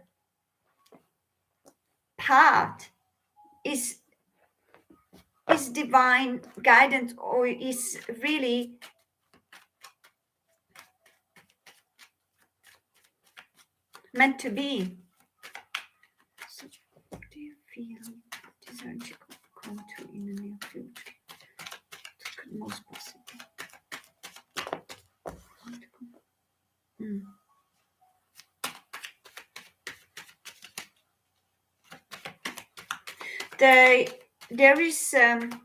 S1: path, is divine guidance, or is really meant to be. So, do you feel this energy come to in the near future? Most possible. Mm. There is mm.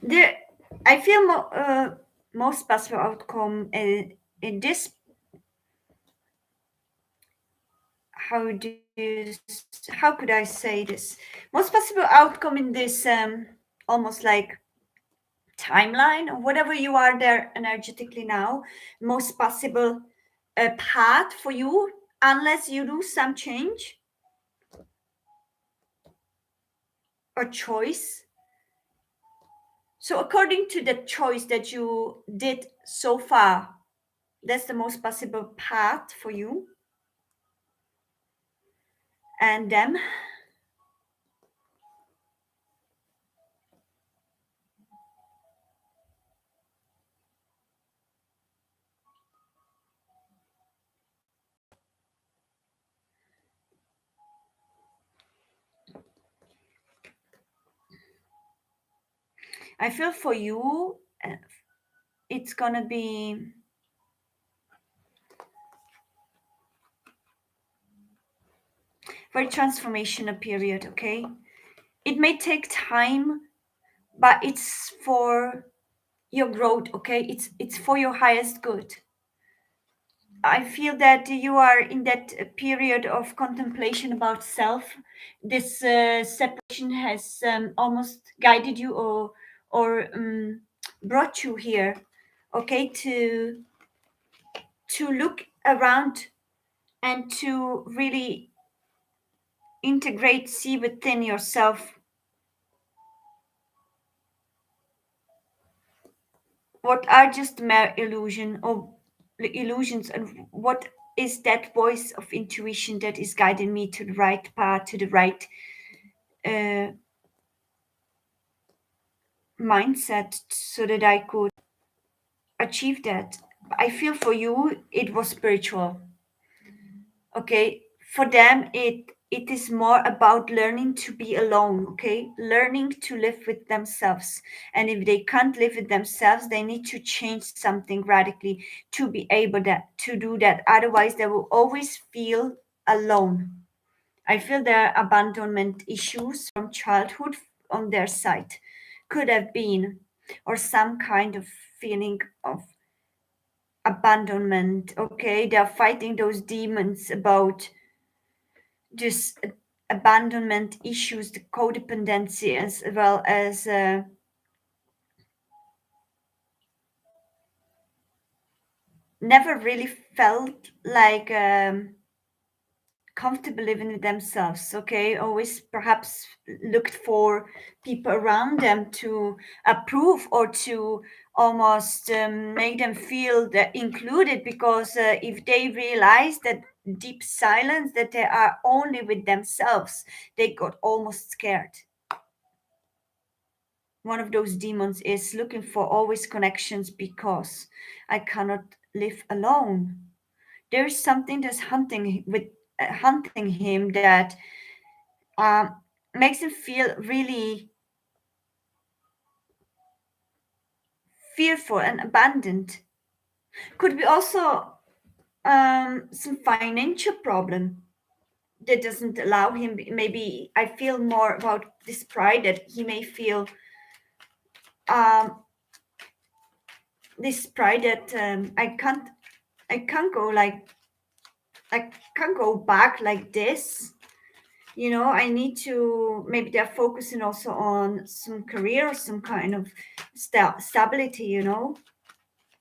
S1: There, I feel most possible outcome in this. How could I say this? Most possible outcome in this almost like timeline, or whatever you are there energetically now. Most possible path for you, unless you do some change or choice. So according to the choice that you did so far, that's the most possible path for you and them. I feel for you, it's gonna be very transformational period. Okay, it may take time, but it's for your growth. Okay, it's for your highest good. I feel that you are in that period of contemplation about self. This separation has almost guided you, or brought you here, okay, to look around and to really integrate, see within yourself what are just mere illusion or illusions, and what is that voice of intuition that is guiding me to the right path, to the right uh, mindset, so that I could achieve that. I feel for you it was spiritual. Okay, for them it is more about learning to be alone. Okay, learning to live with themselves, and if they can't live with themselves, they need to change something radically to be able to do that. Otherwise they will always feel alone. I feel their abandonment issues from childhood on their side could have been, or some kind of feeling of abandonment. Okay, they're fighting those demons about just abandonment issues, the codependency, as well as never really felt like comfortable living with themselves. Okay, always perhaps looked for people around them to approve or to almost make them feel that included, because if they realize that deep silence that they are only with themselves, they got almost scared. One of those demons is looking for always connections because I cannot live alone. There is something that's hunting him that um, makes him feel really fearful and abandoned. Could be also some financial problem that doesn't allow him. Maybe I feel more about this pride that he may feel, um, this pride that I can't go like I can't go back like this. I need to, maybe they're focusing also on some career or some kind of stability, in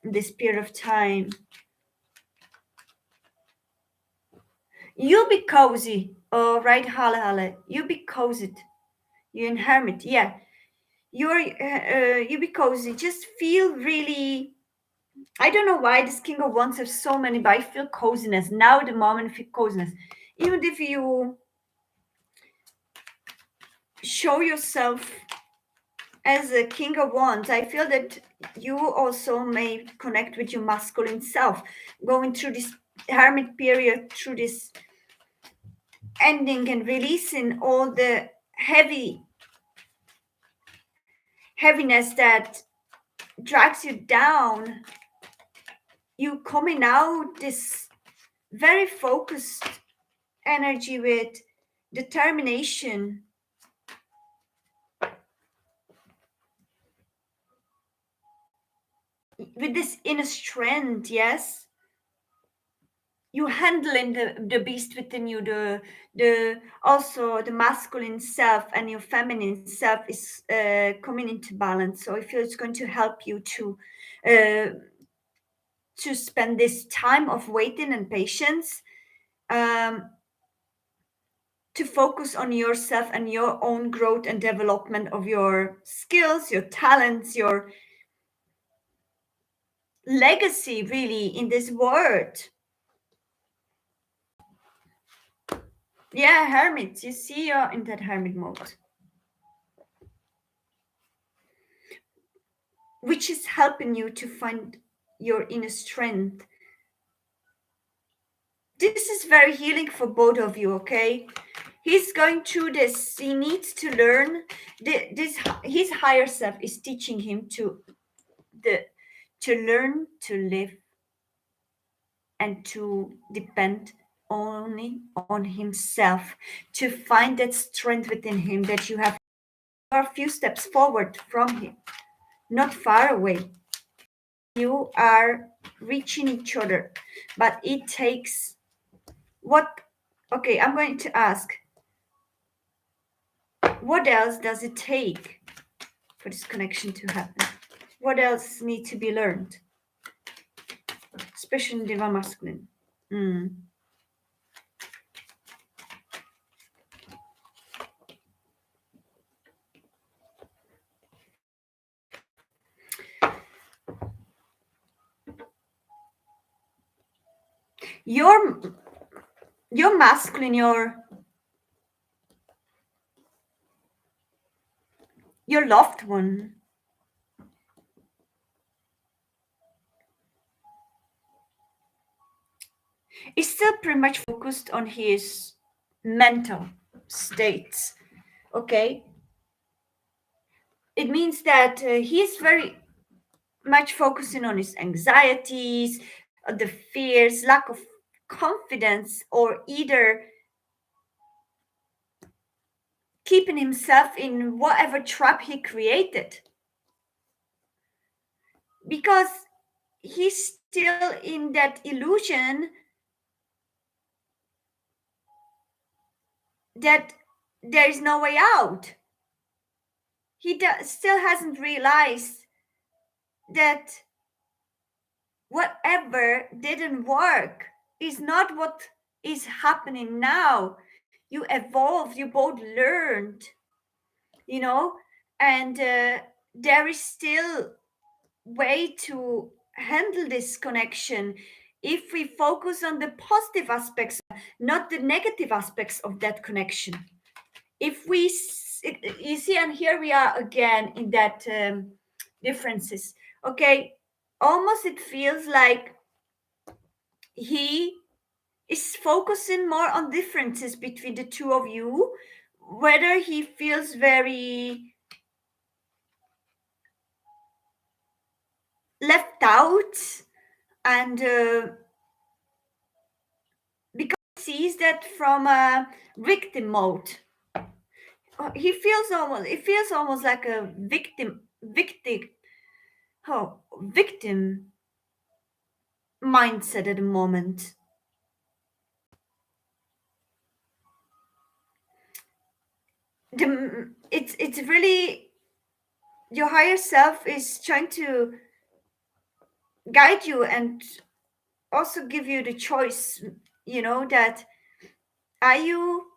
S1: this period of time. You be cozy. All right, Halle Halle. You be cozy. You in hermit. Yeah. You be cozy. Just feel really. I don't know why this King of Wands have so many, but I feel coziness. Now the moment I feel coziness. Even if you show yourself as a King of Wands, I feel that you also may connect with your masculine self, going through this hermit period, through this ending and releasing all the heaviness that drags you down. You coming out this very focused energy with determination, with this inner strength. Yes, you handling the beast within you, the also the masculine self and your feminine self is coming into balance. So I feel it's going to help you uh, to spend this time of waiting and patience, um, to focus on yourself and your own growth and development of your skills, your talents, your legacy, really, in this world. Yeah, hermits, you see, you're in that hermit mode, which is helping you to find your inner strength. This is very healing for both of you, okay? He's going through this. He needs to learn. This his higher self is teaching him the to learn to live and to depend only on himself, to find that strength within him that you have a few steps forward from him, not far away. You are reaching each other, but it takes what? Okay, I'm going to ask, what else does it take for this connection to happen? What else needs to be learned, especially in divine masculine? Mm. Your masculine, your loved one is still pretty much focused on his mental states. Okay, it means that he's very much focusing on his anxieties, the fears, lack of confidence, or either keeping himself in whatever trap he created, because he's still in that illusion that there is no way out. He still hasn't realized that whatever didn't work is not what is happening now. You evolved, you both learned, you know, and there is still way to handle this connection if we focus on the positive aspects, not the negative aspects of that connection. If we you see, and here we are again in that differences. Okay, almost it feels like he is focusing more on differences between the two of you, whether he feels very left out, and because he sees that from a victim mode. He feels almost, it feels almost like a victim mindset at the moment. It's really, your higher self is trying to guide you and also give you the choice, that are you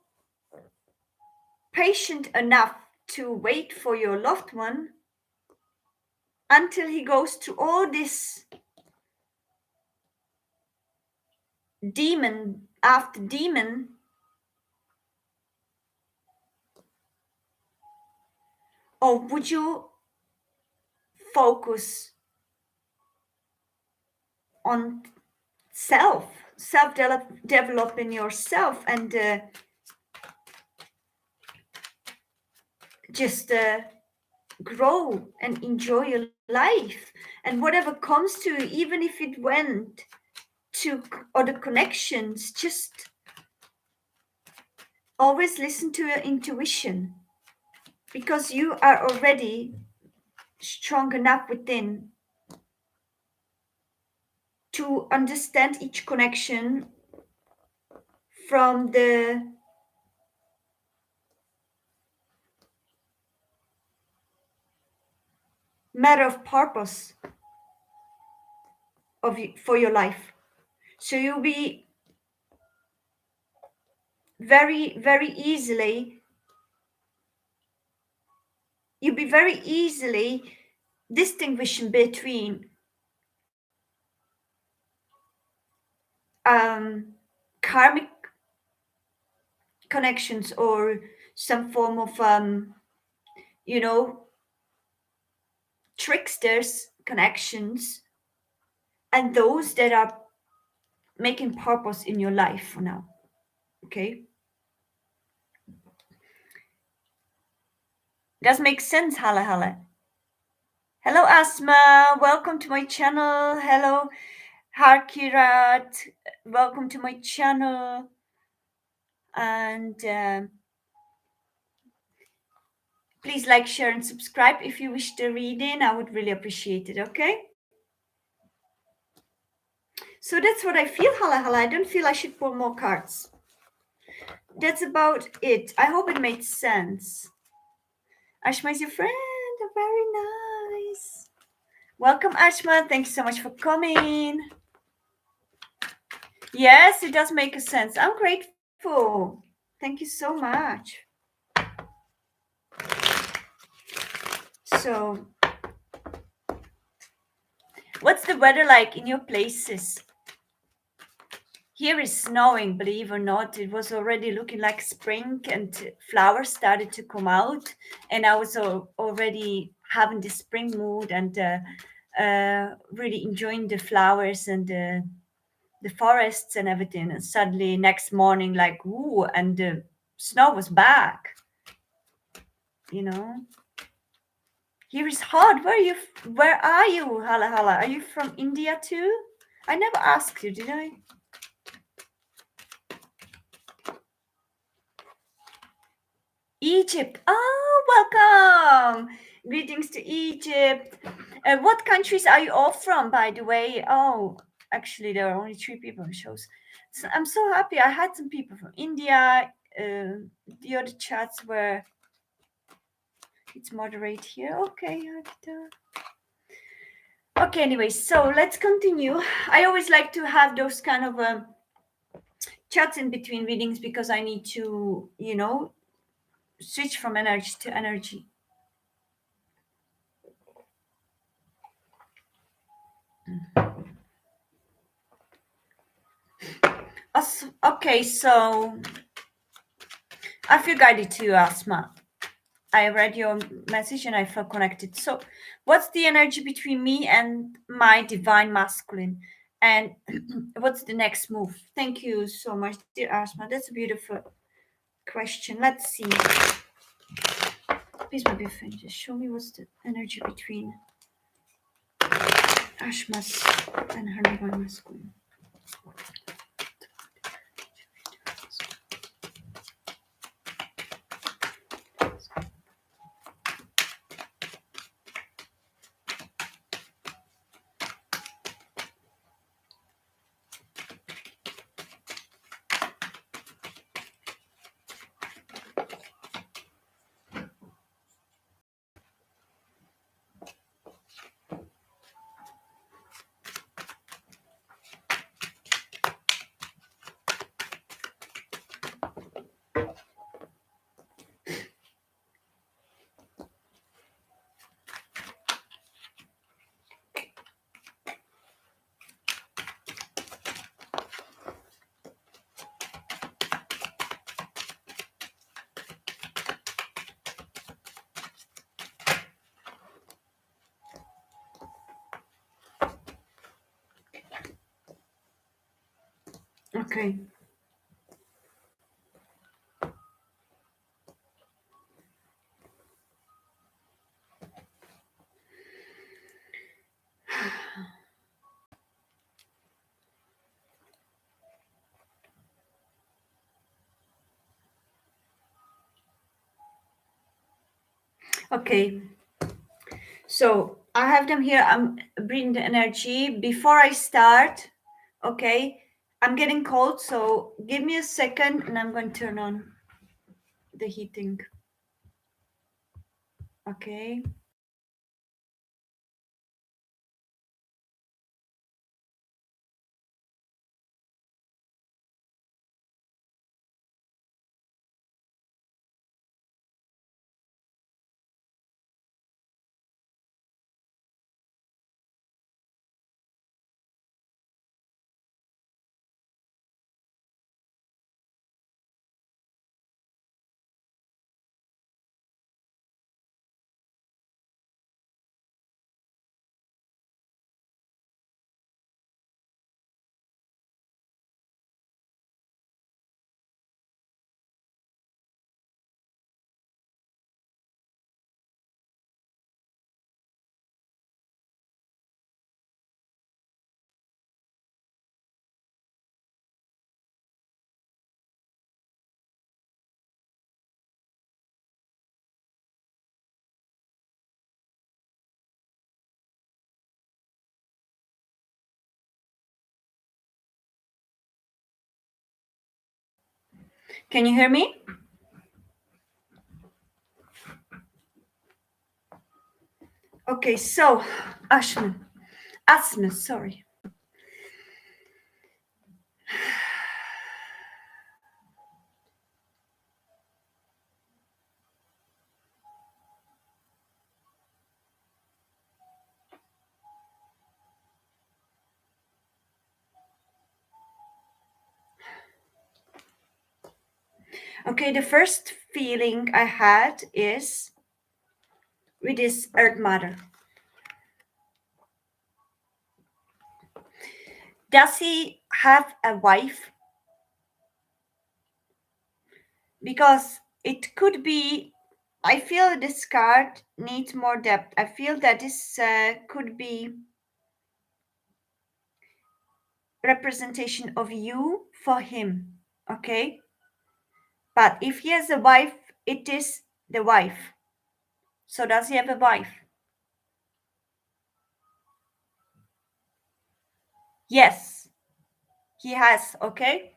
S1: patient enough to wait for your loved one until he goes to all this demon after demon, or would you focus on self developing yourself, and just grow and enjoy your life, and whatever comes to you, even if it went to other connections, just always listen to your intuition, because you are already strong enough within to understand each connection from the matter of purpose for your life. So you'll be very easily, distinguishing between karmic connections, or some form of you know tricksters connections, and those that are making purpose in your life for now. Okay, does make sense? Hala hala. Hello Asma, welcome to my channel. Hello Harkirat, welcome to my channel. And please like, share, and subscribe if you wish the reading. I would really appreciate it. Okay, so that's what I feel. Hala hala. I don't feel I should pull more cards. That's about it. I hope it made sense. Ashma is your friend. Very nice. Welcome, Ashma. Thank you so much for coming. Yes, it does make a sense. I'm grateful. Thank you so much. So, what's the weather like in your places? Here is snowing, believe or not. It was already looking like spring, and flowers started to come out, and I was already having the spring mood, and really enjoying the flowers and the forests and everything. And suddenly next morning, like, ooh, and the snow was back. Here is hot. Where are you, Hala Hala? Are you from India too? I never asked you, did I? Egypt. Oh, welcome. Greetings to Egypt. What countries are you all from, by the way? Oh, actually, there are only 3 people in shows. So I'm so happy. I had some people from India. The other chats were. It's moderate here. Okay. Okay. Anyway, so let's continue. I always like to have those kind of chats in between readings because I need to, switch from energy to energy. Okay, so I feel guided to you, Asma. I read your message and I felt connected. So, what's the energy between me and my divine masculine? And what's the next move? Thank you so much, dear Asma. That's a beautiful question. Let's see. Please, my dear friend, just show me what's the energy between Ashma's and her divine masculine. Okay. Okay. So I have them here. I'm bringing the energy. Before I start, okay, I'm getting cold, so give me a second and I'm going to turn on the heating. Okay. Can you hear me? Okay, so Asma, sorry. Okay, the first feeling I had is with this Earth Mother. Does he have a wife? Because it could be, I feel this card needs more depth. I feel that this could be representation of you for him, okay? But if he has a wife, it is the wife. So does he have a wife? Yes, he has. Okay.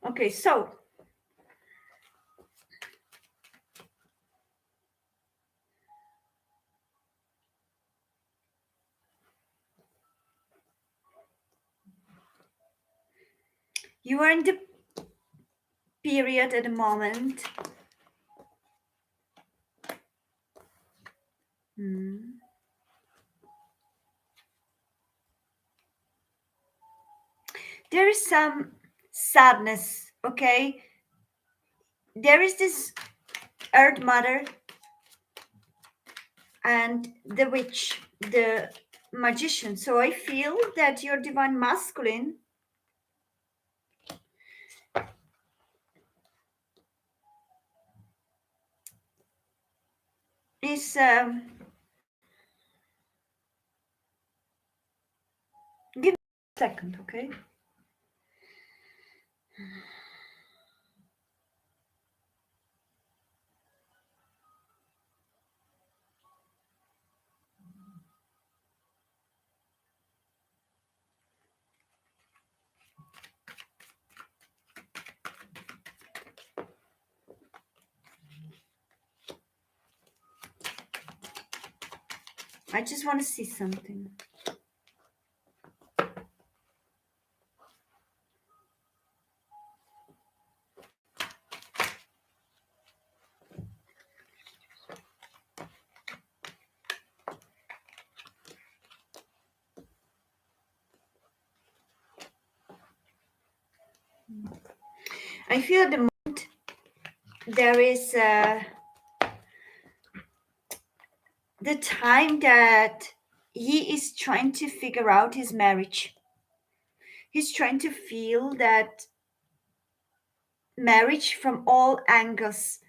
S1: Okay, so you are in the period at the moment. Hmm. There is some sadness. Okay, there is this Earth Mother and the witch, the magician. So I feel that your divine masculine is. Give me a second, okay? I just want to see something. I feel at the moment there is the time that he is trying to figure out his marriage. He's trying to feel that marriage from all angles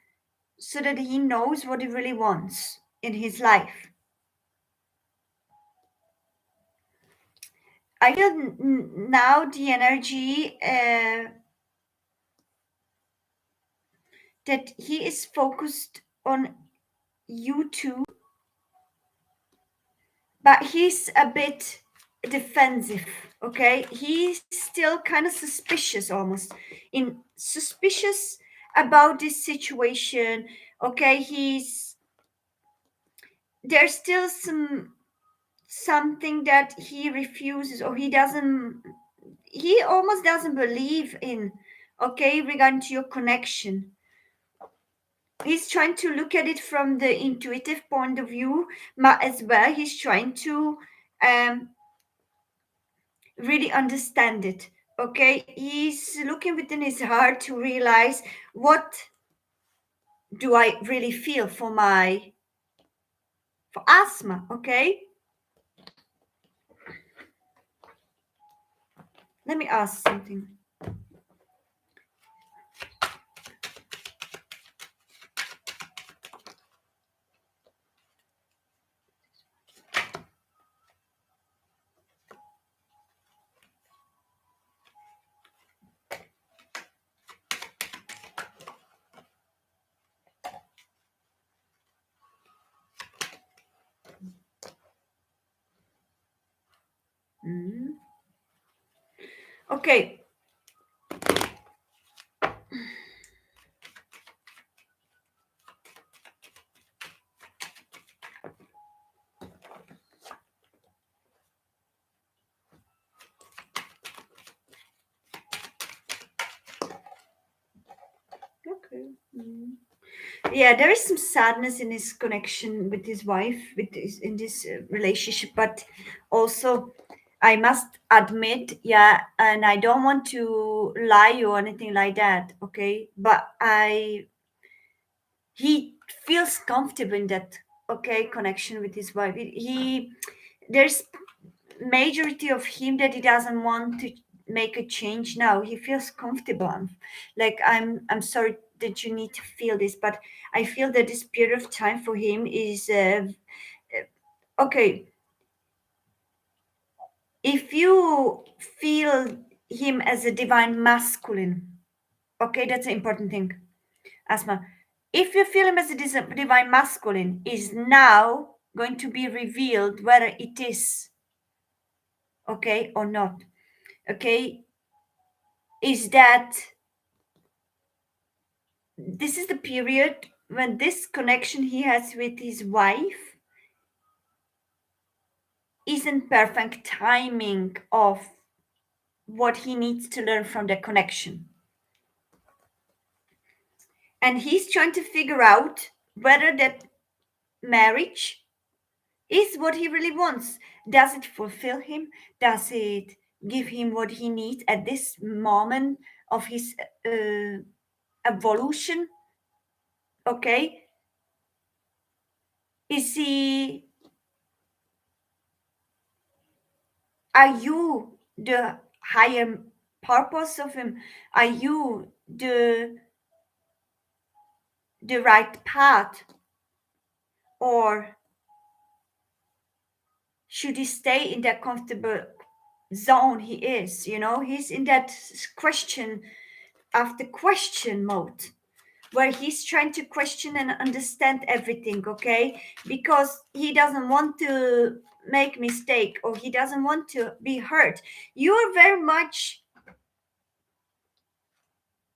S1: so that he knows what he really wants in his life. I feel now the energy that he is focused on you two, but he's a bit defensive. Okay, he's still kind of suspicious, almost in suspicious about this situation. Okay, he's there's still something that he refuses, or he almost doesn't believe in. Okay, regarding to your connection, he's trying to look at it from the intuitive point of view, but as well he's trying to um, really understand it. Okay, he's looking within his heart to realize, what do I really feel for asthma? Okay, let me ask something. Mhm. Okay. Okay. Yeah, there is some sadness in his connection with his wife, in this relationship, but also I must admit, yeah, and I don't want to lie or anything like that, okay, but I he feels comfortable in that, okay, connection with his wife. There's majority of him that he doesn't want to make a change now. He feels comfortable. Like, I'm sorry that you need to feel this, but I feel that this period of time for him is okay. If you feel him as a divine masculine, okay, that's an important thing, Asma. If you feel him as a divine masculine, is now going to be revealed whether it is okay or not. Okay, is that this is the period when this connection he has with his wife isn't perfect timing of what he needs to learn from the connection. And he's trying to figure out whether that marriage is what he really wants. Does it fulfill him? Does it give him what he needs at this moment of his evolution? Okay. Is he, are you the higher purpose of him? Are you the right path? Or should he stay in that comfortable zone he is? He's in that question after question mode where he's trying to question and understand everything, okay? Because he doesn't want to make mistake or he doesn't want to be hurt. You're very much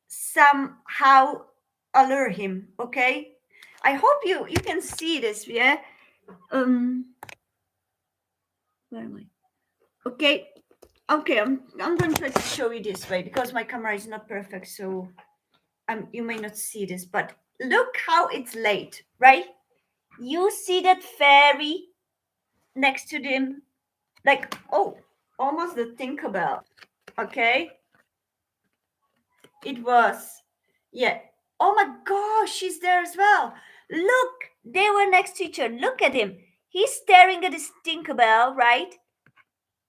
S1: somehow allure him, okay? I hope you can see this, yeah? Where am I? Okay. Okay, I'm going to try to show you this way because my camera is not perfect, so you may not see this, but look how it's laid, right? You see that fairy next to them, like, oh, almost the Tinkerbell. Okay, it was, yeah. Oh my gosh, she's there as well. Look, they were next to each other. Look at him. He's staring at this Tinkerbell, right?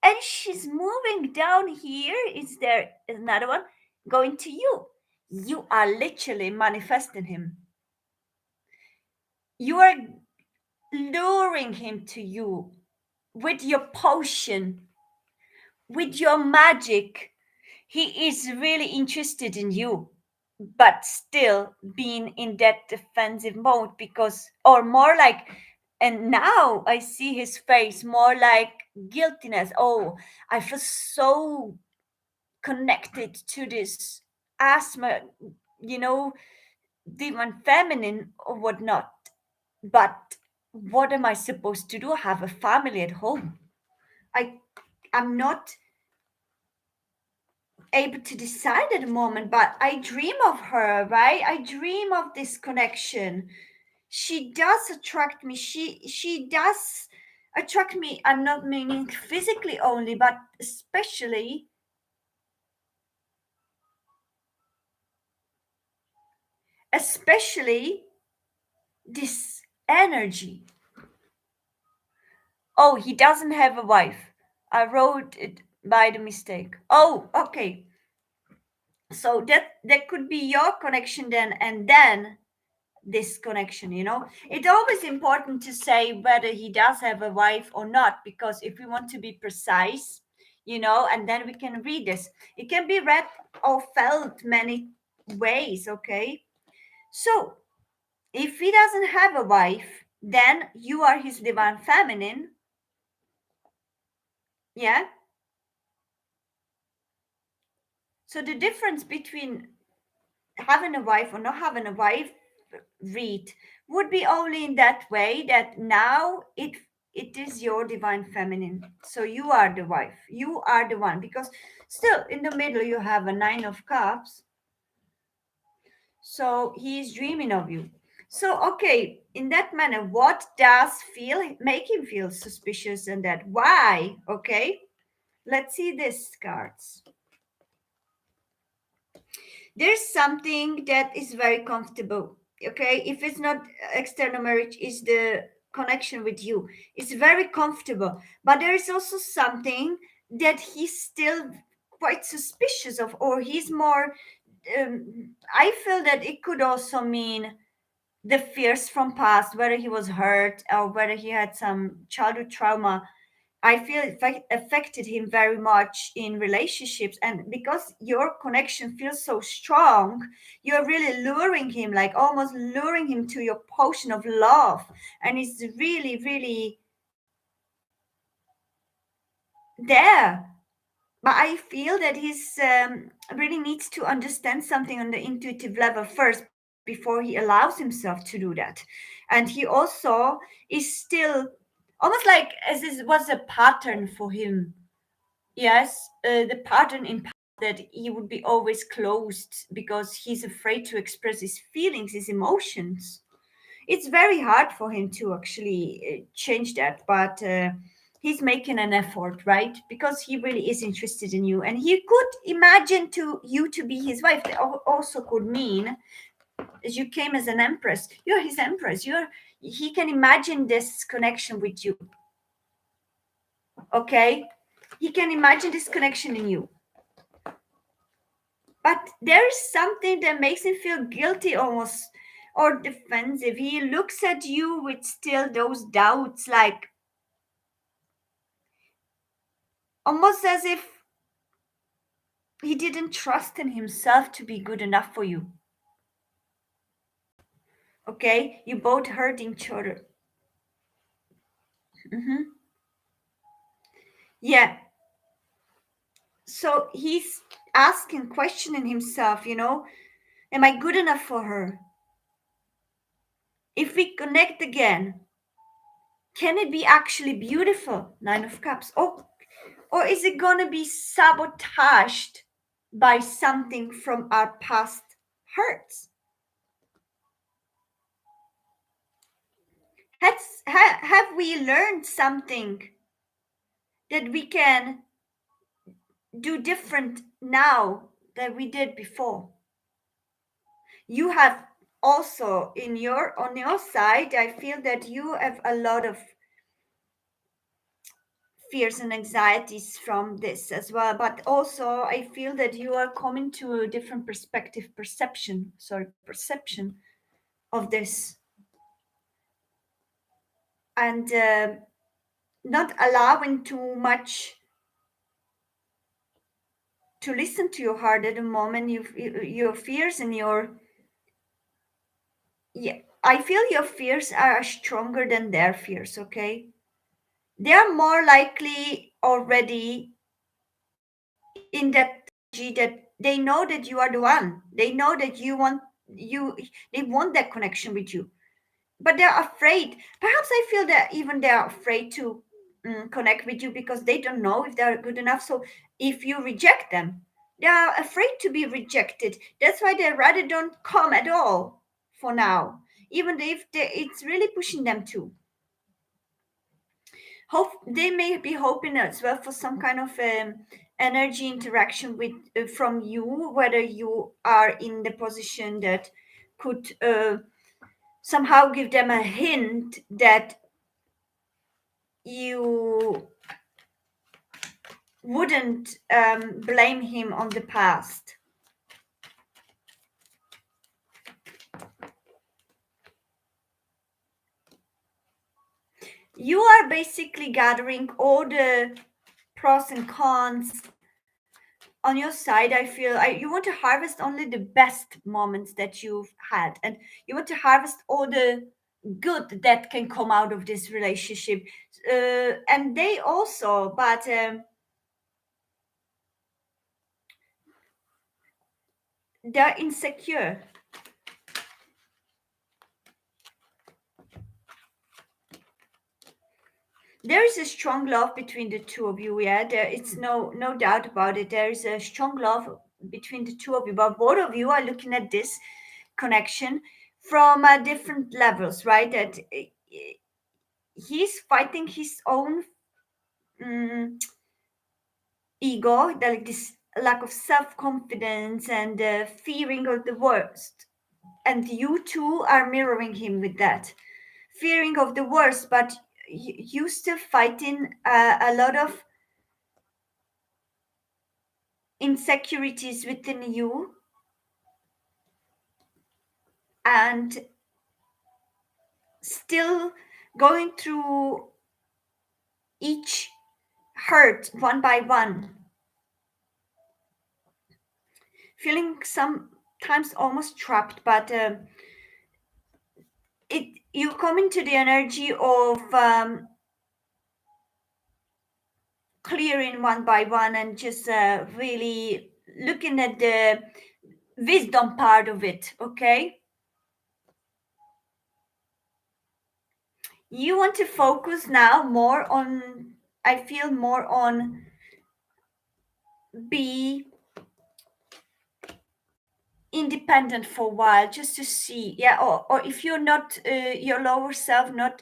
S1: And she's moving down here. Is there another one going to you? You are literally manifesting him. You are luring him to you with your potion, with your magic. He is really interested in you, but still being in that defensive mode because, or more like, and now I see his face more like guiltiness. Oh, I feel so connected to this asthma, you know, demon feminine or whatnot. But what am I supposed to do? Have a family at home. I am not able to decide at the moment, but I dream of her, right? I dream of this connection. She does attract me. She does attract me. I'm not meaning physically only, but especially this energy. Oh, he doesn't have a wife. I wrote it by the mistake. Oh, okay. So that could be your connection then, and then this connection. It's always important to say whether he does have a wife or not, because if we want to be precise, and then we can read this, it can be read or felt many ways. Okay, so if he doesn't have a wife, then you are his divine feminine. Yeah. So the difference between having a wife or not having a wife, read, would be only in that way that now it is your divine feminine. So you are the wife. You are the one, because still in the middle you have a 9 of cups. So he is dreaming of you. So okay, in that manner, what does feel make him feel suspicious, and that why? Okay, let's see these cards. There's something that is very comfortable. Okay, if it's not external marriage, is the connection with you. It's very comfortable, but there is also something that he's still quite suspicious of, or he's more I feel that it could also mean the fears from past, whether he was hurt or whether he had some childhood trauma. I feel it affected him very much in relationships. And because your connection feels so strong, you're really luring him, like almost luring him to your potion of love. And it's really, really there. But I feel that he's really needs to understand something on the intuitive level first before he allows himself to do that. And he also is still almost like as this was a pattern for him. Yes, the pattern in that he would be always closed because he's afraid to express his feelings, his emotions. It's very hard for him to actually change that, but he's making an effort, right? Because he really is interested in you, and he could imagine to you to be his wife. That also could mean, as you came as an empress, you're his empress. You're he can imagine this connection with you. Okay, he can imagine this connection in you. But there's something that makes him feel guilty almost or defensive. He looks at you with still those doubts, like almost as if he didn't trust in himself to be good enough for you. Okay, you both hurt each other. Hmm. Yeah, so he's asking, questioning himself, am I good enough for her? If we connect again, can it be actually beautiful? Nine of Cups. Or is it gonna be sabotaged by something from our past hurts? Have we learned something that we can do different now than we did before? You have also on your side, I feel that you have a lot of fears and anxieties from this as well, but also I feel that you are coming to a different perception of this, and not allowing too much to listen to your heart at the moment. Your fears and your, yeah, I feel your fears are stronger than their fears. Okay, they are more likely already in that energy that they know that you are the one. They know that you they want that connection with you, but they're afraid. Perhaps I feel that even they're afraid to connect with you because they don't know if they're good enough. So if you reject them, they are afraid to be rejected. That's why they rather don't come at all for now, even if it's really pushing them to. Hope they may be hoping as well for some kind of energy interaction with from you, whether you are in the position that could somehow give them a hint that you wouldn't blame him on the past. You are basically gathering all the pros and cons on your side. I feel you want to harvest only the best moments that you've had, and you want to harvest all the good that can come out of this relationship. And they also, but they're insecure. There is a strong love between the two of you. Yeah, there it's no doubt about it. There is a strong love between the two of you, but both of you are looking at this connection from different levels, right? That he's fighting his own mm, ego, like this lack of self-confidence and fearing of the worst, and you two are mirroring him with that fearing of the worst, but you still fighting a lot of insecurities within you, and still going through each hurt one by one, feeling sometimes almost trapped, but it you come into the energy of clearing one by one and just really looking at the wisdom part of it. Okay, you want to focus now more on, I feel, more on be independent for a while, just to see, yeah, or if you're not your lower self not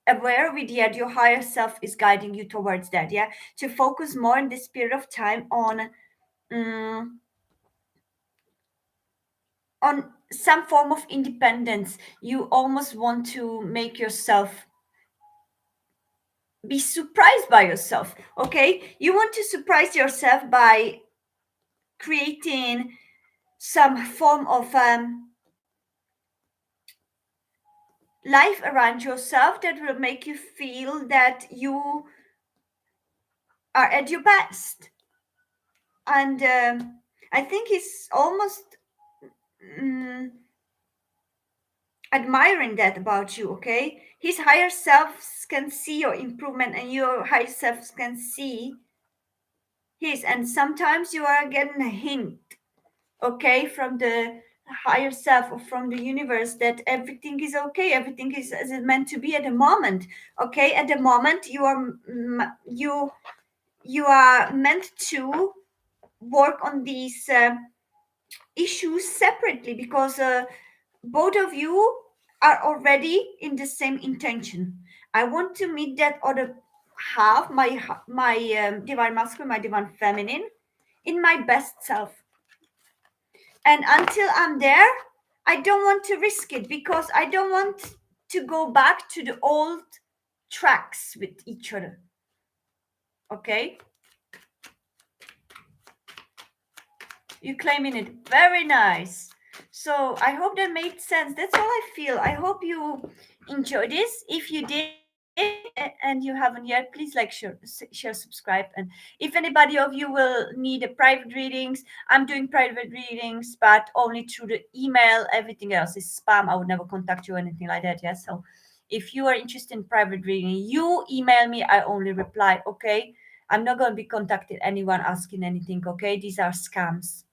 S1: aware of it yet, your higher self is guiding you towards that, yeah, to focus more in this period of time um, on some form of independence. You almost want to make yourself be surprised by yourself. Okay, you want to surprise yourself by creating some form of life around yourself that will make you feel that you are at your best. And I think it's almost mm, admiring that about you. Okay, his higher selves can see your improvement and your higher selves can see his, and sometimes you are getting a hint, okay, from the higher self or from the universe that everything is okay, everything is as it's meant to be at the moment. Okay, at the moment you are you are meant to work on these issues separately, because both of you are already in the same intention. I want to meet that other half, my divine masculine, my divine feminine, in my best self. And until I'm there, I don't want to risk it, because I don't want to go back to the old tracks with each other. Okay, you claiming it, very nice. So I hope that made sense. That's all I feel. I hope you enjoyed this. If you did and you haven't yet, please like, share, subscribe. And if anybody of you will need a private readings, I'm doing private readings, but only through the email. Everything else is spam. I would never contact you or anything like that. Yeah. So if you are interested in private reading, you email me. I only reply. Okay. I'm not going to be contacting anyone asking anything. Okay. These are scams.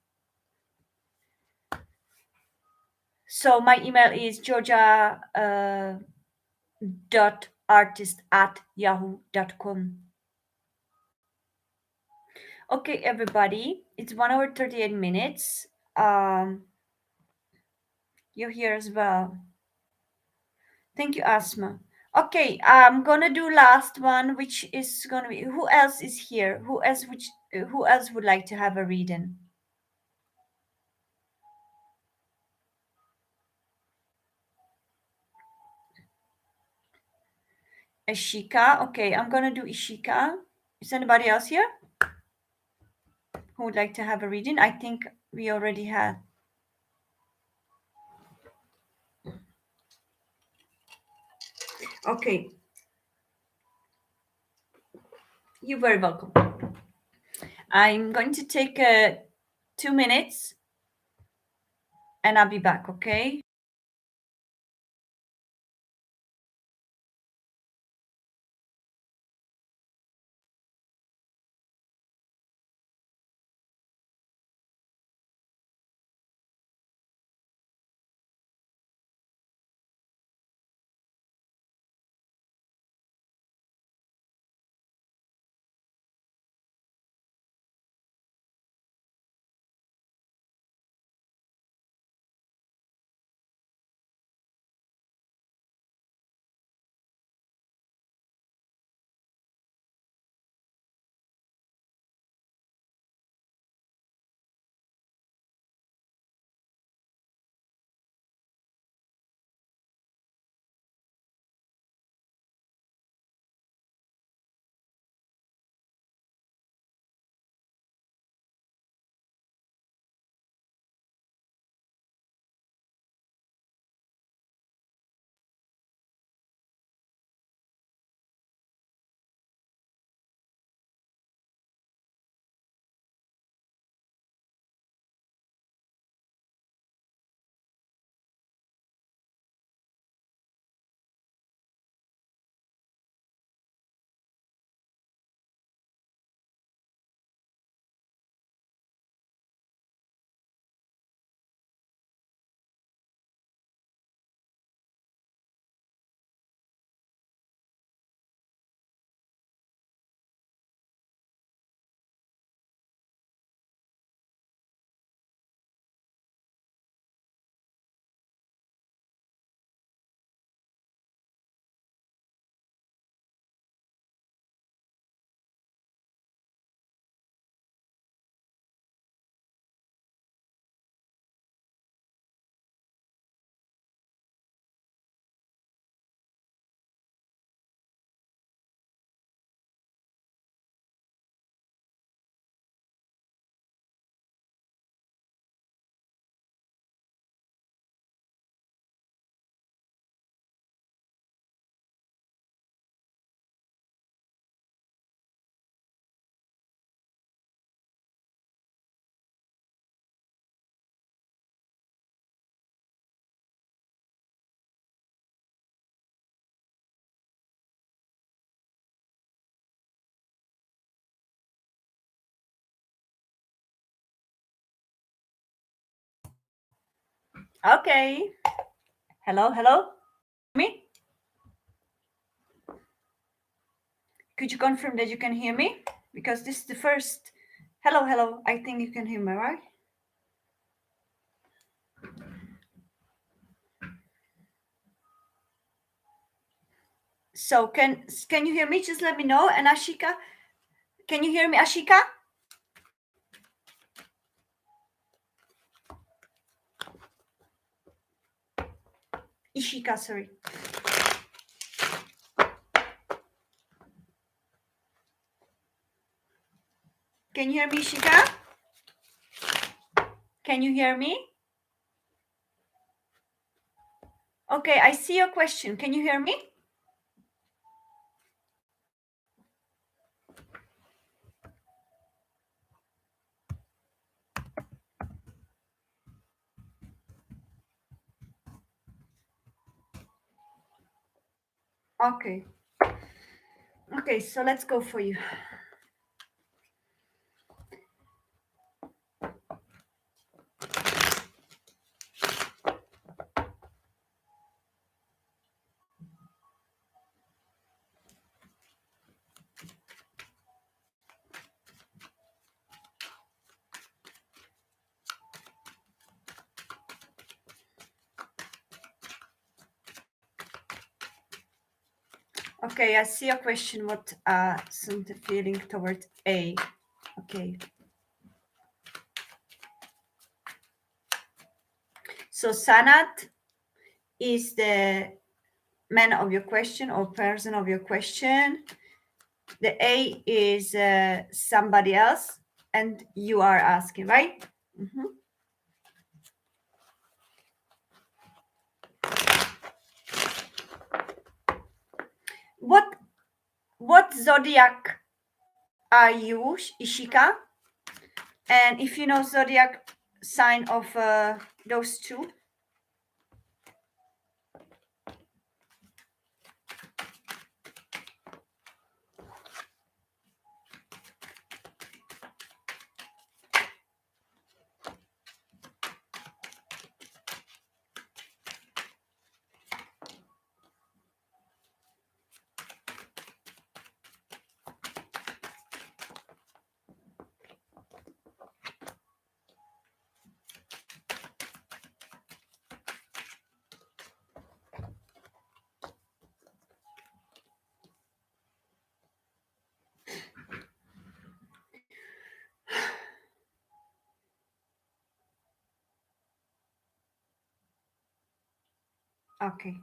S1: So my email is georgia.artist@yahoo.com. Okay, everybody, it's 1 hour 38 minutes. Um, you're here as well. Thank you, Asma. Okay, I'm gonna do last one, which is gonna be, who else is here? Who else would like to have a reading? Ishika. Okay, I'm gonna do Ishika. Is anybody else here who would like to have a reading? I think we already had. Okay, you're very welcome. I'm going to take 2 minutes and I'll be back, okay? Okay. Hello, hello. Me? Could you confirm that you can hear me? Because this is the first. Hello, hello. I think you can hear me, right? So can you hear me? Just let me know. And Ashika, can you hear me, Ashika? Ishika, sorry. Can you hear me, Ishika? Can you hear me? Okay, I see your question. Can you hear me? Okay. Okay, so let's go for you. Okay, I see your question. What some feeling towards A? Okay. So Sanat is the man of your question or person of your question. The A is somebody else, and you are asking, right? Mhm. What zodiac are you, Ishika? And if you know zodiac sign of those two. Okay.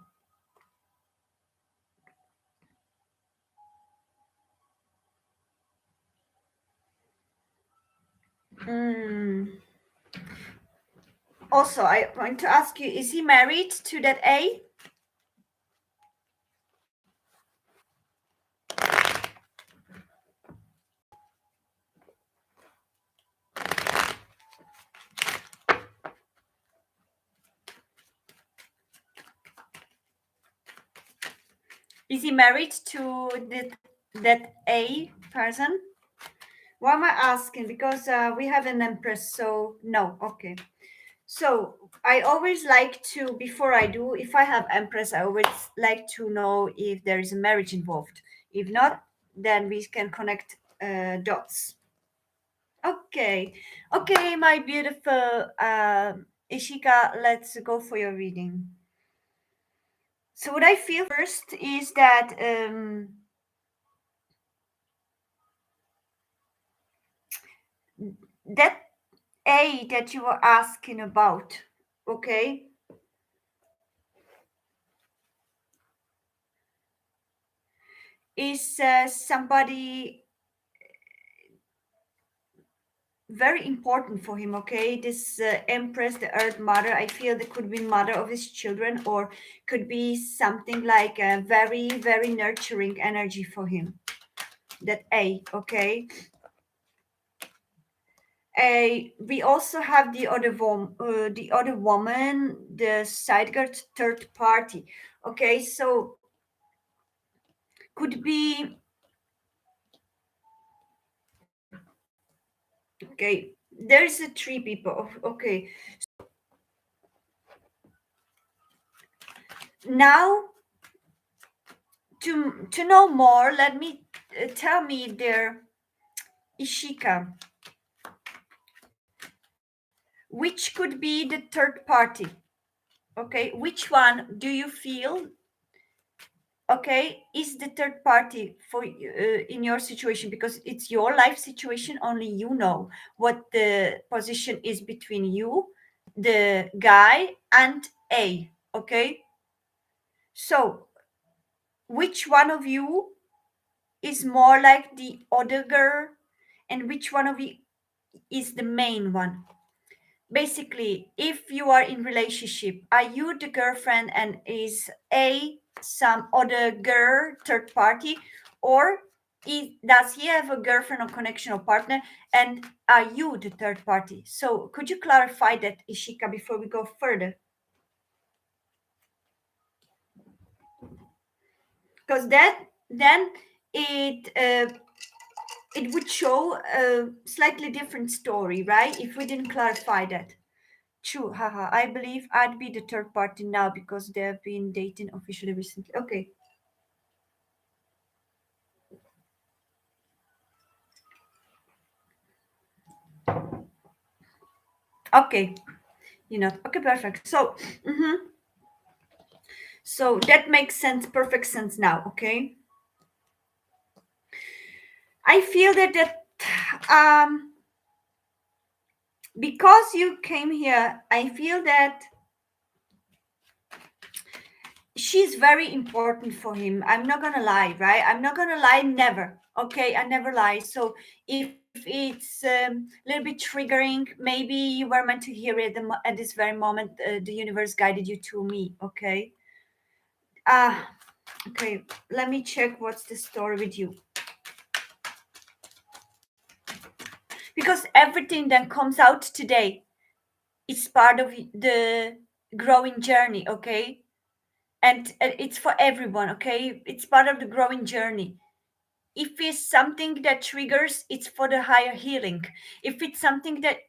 S1: Mm. Also, I want to ask you: is he married to that A? Is he married to that A person? Why am I asking? Because we have an empress, so no. Okay. So I always like to, before I do, if I have empress, I always like to know if there is a marriage involved. If not, then we can connect dots. Okay. Okay, my beautiful Ishika, let's go for your reading. So what I feel first is that that A that you were asking about, okay, is somebody very important for him. Okay, this Empress, the Earth Mother, I feel that could be mother of his children, or could be something like a very, very nurturing energy for him. That A, okay. We also have the other woman, the side guard, third party. Okay, so could be okay. There's a three people. Okay, Now, to know more, let me tell me there, Ishika, which could be the third party? Okay, which one do you feel, okay, is the third party for you, in your situation? Because it's your life situation, only you know what the position is between you, the guy, and A. Okay, so which one of you is more like the other girl, and which one of you is the main one? Basically, if you are in relationship, are you the girlfriend and is A some other girl, third party, or does he have a girlfriend or connection or partner, and are you the third party? So could you clarify that, Ishika, before we go further? Because that then it it would show a slightly different story, right? If we didn't clarify that. True, haha. I believe I'd be the third party now because they've been dating officially recently. Okay, okay, okay, perfect. So, so that makes sense, perfect sense now. Okay, I feel um because you came here, I feel that she's very important for him. I'm not gonna lie, right? I'm not gonna lie, never. Okay, I never lie. So if it's a little bit triggering, maybe you were meant to hear it at this very moment. The universe guided you to me. Okay. Ah, okay. Let me check what's the story with you, because everything that comes out today is part of the growing journey. Okay, and it's for everyone. Okay, it's part of the growing journey. If it's something that triggers, it's for the higher healing. If it's something that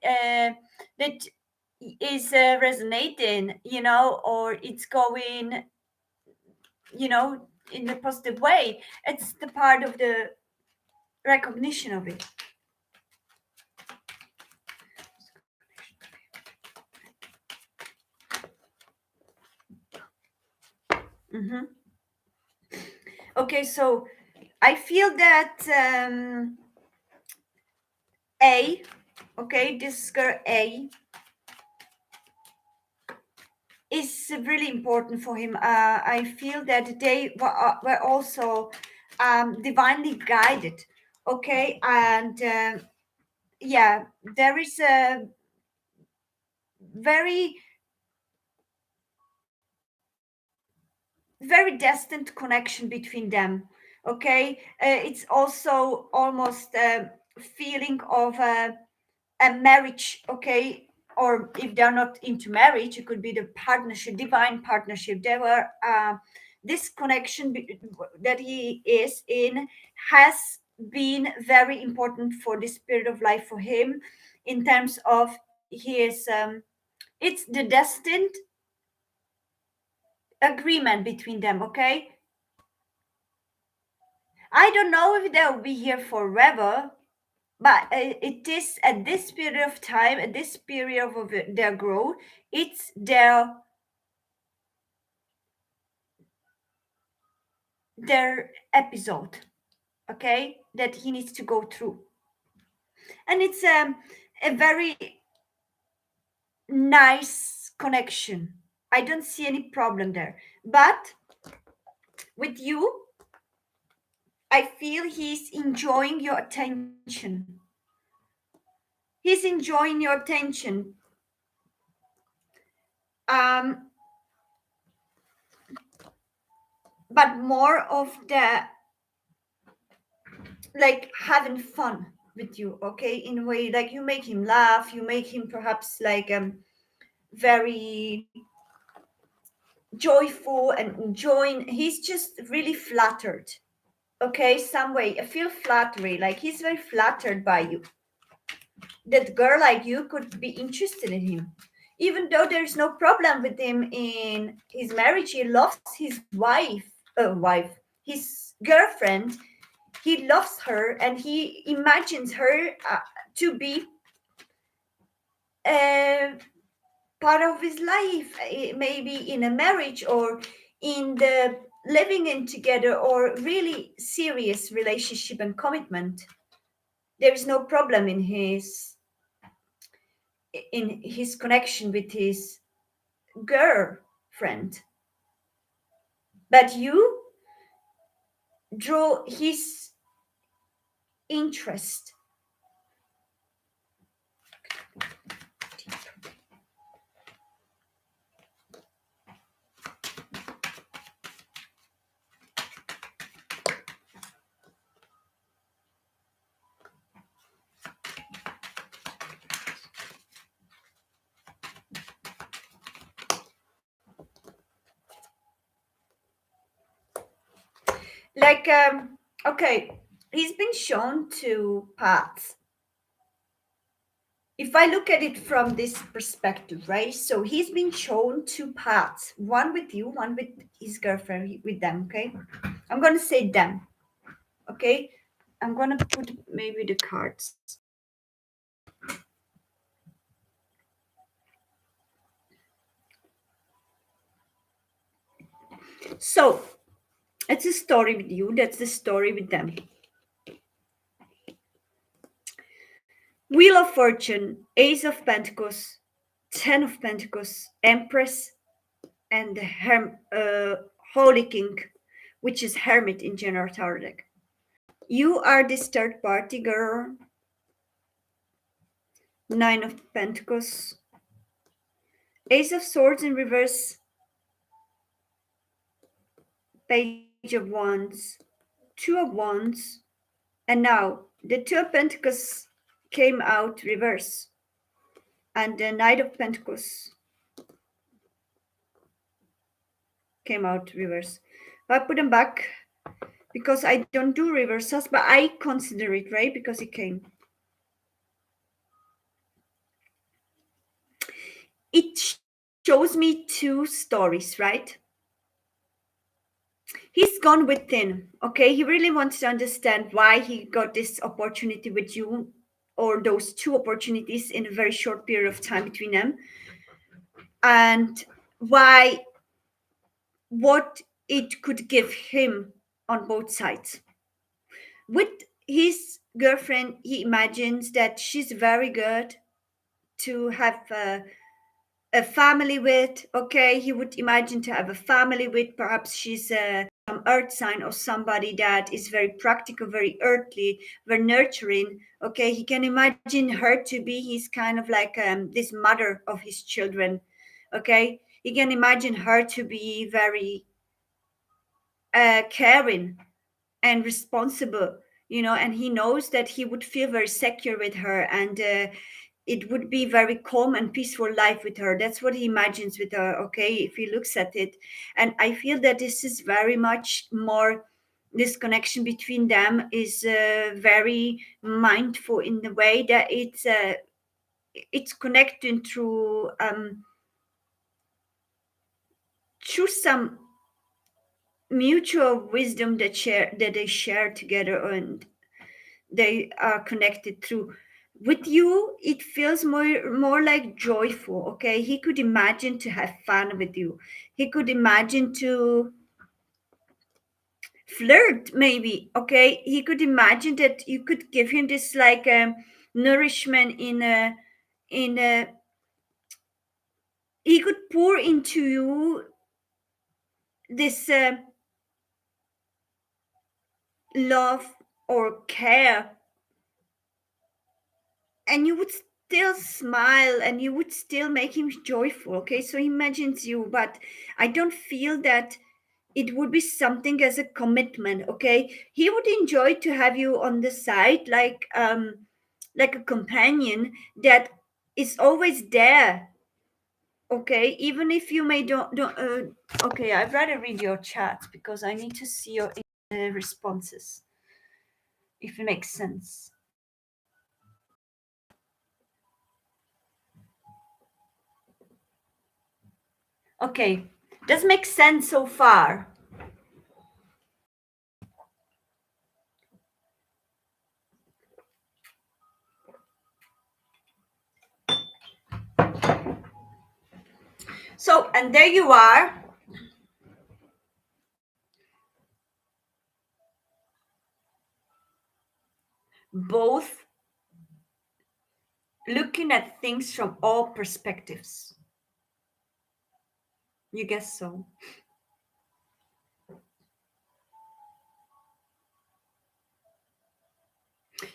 S1: is resonating, or it's going, in a positive way, it's the part of the recognition of it. Hmm. Okay, so I feel that A, okay, this girl A is really important for him. I feel that they were also divinely guided. Okay, and yeah, there is a very, very destined connection between them. Okay, it's also almost a feeling of a marriage. Okay, or if they're not into marriage, it could be the partnership, divine partnership. There were this connection that he is in has been very important for this period of life for him, in terms of his it's the destined agreement between them. Okay, I don't know if they'll be here forever, but it is at this period of time, at this period of their growth, it's their episode, okay, that he needs to go through. And it's a very nice connection. I don't see any problem there. But with you, I feel he's enjoying your attention. He's enjoying your attention. Um, but more of the like having fun with you, okay, in a way, like you make him laugh, you make him perhaps like very joyful and enjoying. He's just really flattered, okay, some way I feel flattery, like he's very flattered by you, that girl like you could be interested in him. even though there's no problem with him in his marriage. He loves his his girlfriend. He loves her, and he imagines her to be uh, part of his life, maybe in a marriage or in the living in together or really serious relationship and commitment. There is no problem in his connection with his girlfriend, but you draw his interest. Like, okay, he's been shown two paths. If I look at it from this perspective, right? So he's been shown two paths, one with you, one with his girlfriend, with them, okay? I'm going to say them, okay? I'm going to put maybe the cards. So it's a story with you, that's the story with them. Wheel of Fortune, Ace of Pentacles, Ten of Pentacles, Empress, and the Holy King, which is Hermit in General Tarot deck. You are this third party girl. Nine of Pentacles, Ace of Swords in reverse, Page of Wands, Two of Wands, and now the Two of Pentacles came out reverse, and the Knight of Pentacles came out reverse. I put them back because I don't do reversals, but I consider it, right? Because it came. It shows me two stories, right? He's gone within, okay? He really wants to understand why he got this opportunity with you, or those two opportunities in a very short period of time between them, and why, what it could give him on both sides. With his girlfriend, he imagines that she's very good to have a family with. Okay, he would imagine to have a family with. Perhaps she's some earth sign or somebody that is very practical, very earthly, very nurturing. Okay, he can imagine her to be his kind of like this mother of his children. Okay, he can imagine her to be very caring and responsible, and he knows that he would feel very secure with her, and it would be very calm and peaceful life with her. That's what he imagines with her, okay, if he looks at it. And I feel that this is very much more, this connection between them is very mindful in the way that it's connecting through some mutual wisdom that they share together, and they are connected through. With you it feels more like joyful, okay? He could imagine to have fun with you. He could imagine to flirt, maybe, okay? He could imagine that you could give him this like nourishment in a he could pour into you this love or care, and you would still smile and you would still make him joyful, okay? So he imagines you, but I don't feel that it would be something as a commitment, okay? He would enjoy to have you on the side, like a companion that is always there, okay? Even if you may don't okay, I'd rather read your chat because I need to see your responses, if it makes sense. Okay, does make sense so far? So, and there you are, both looking at things from all perspectives. You guess so?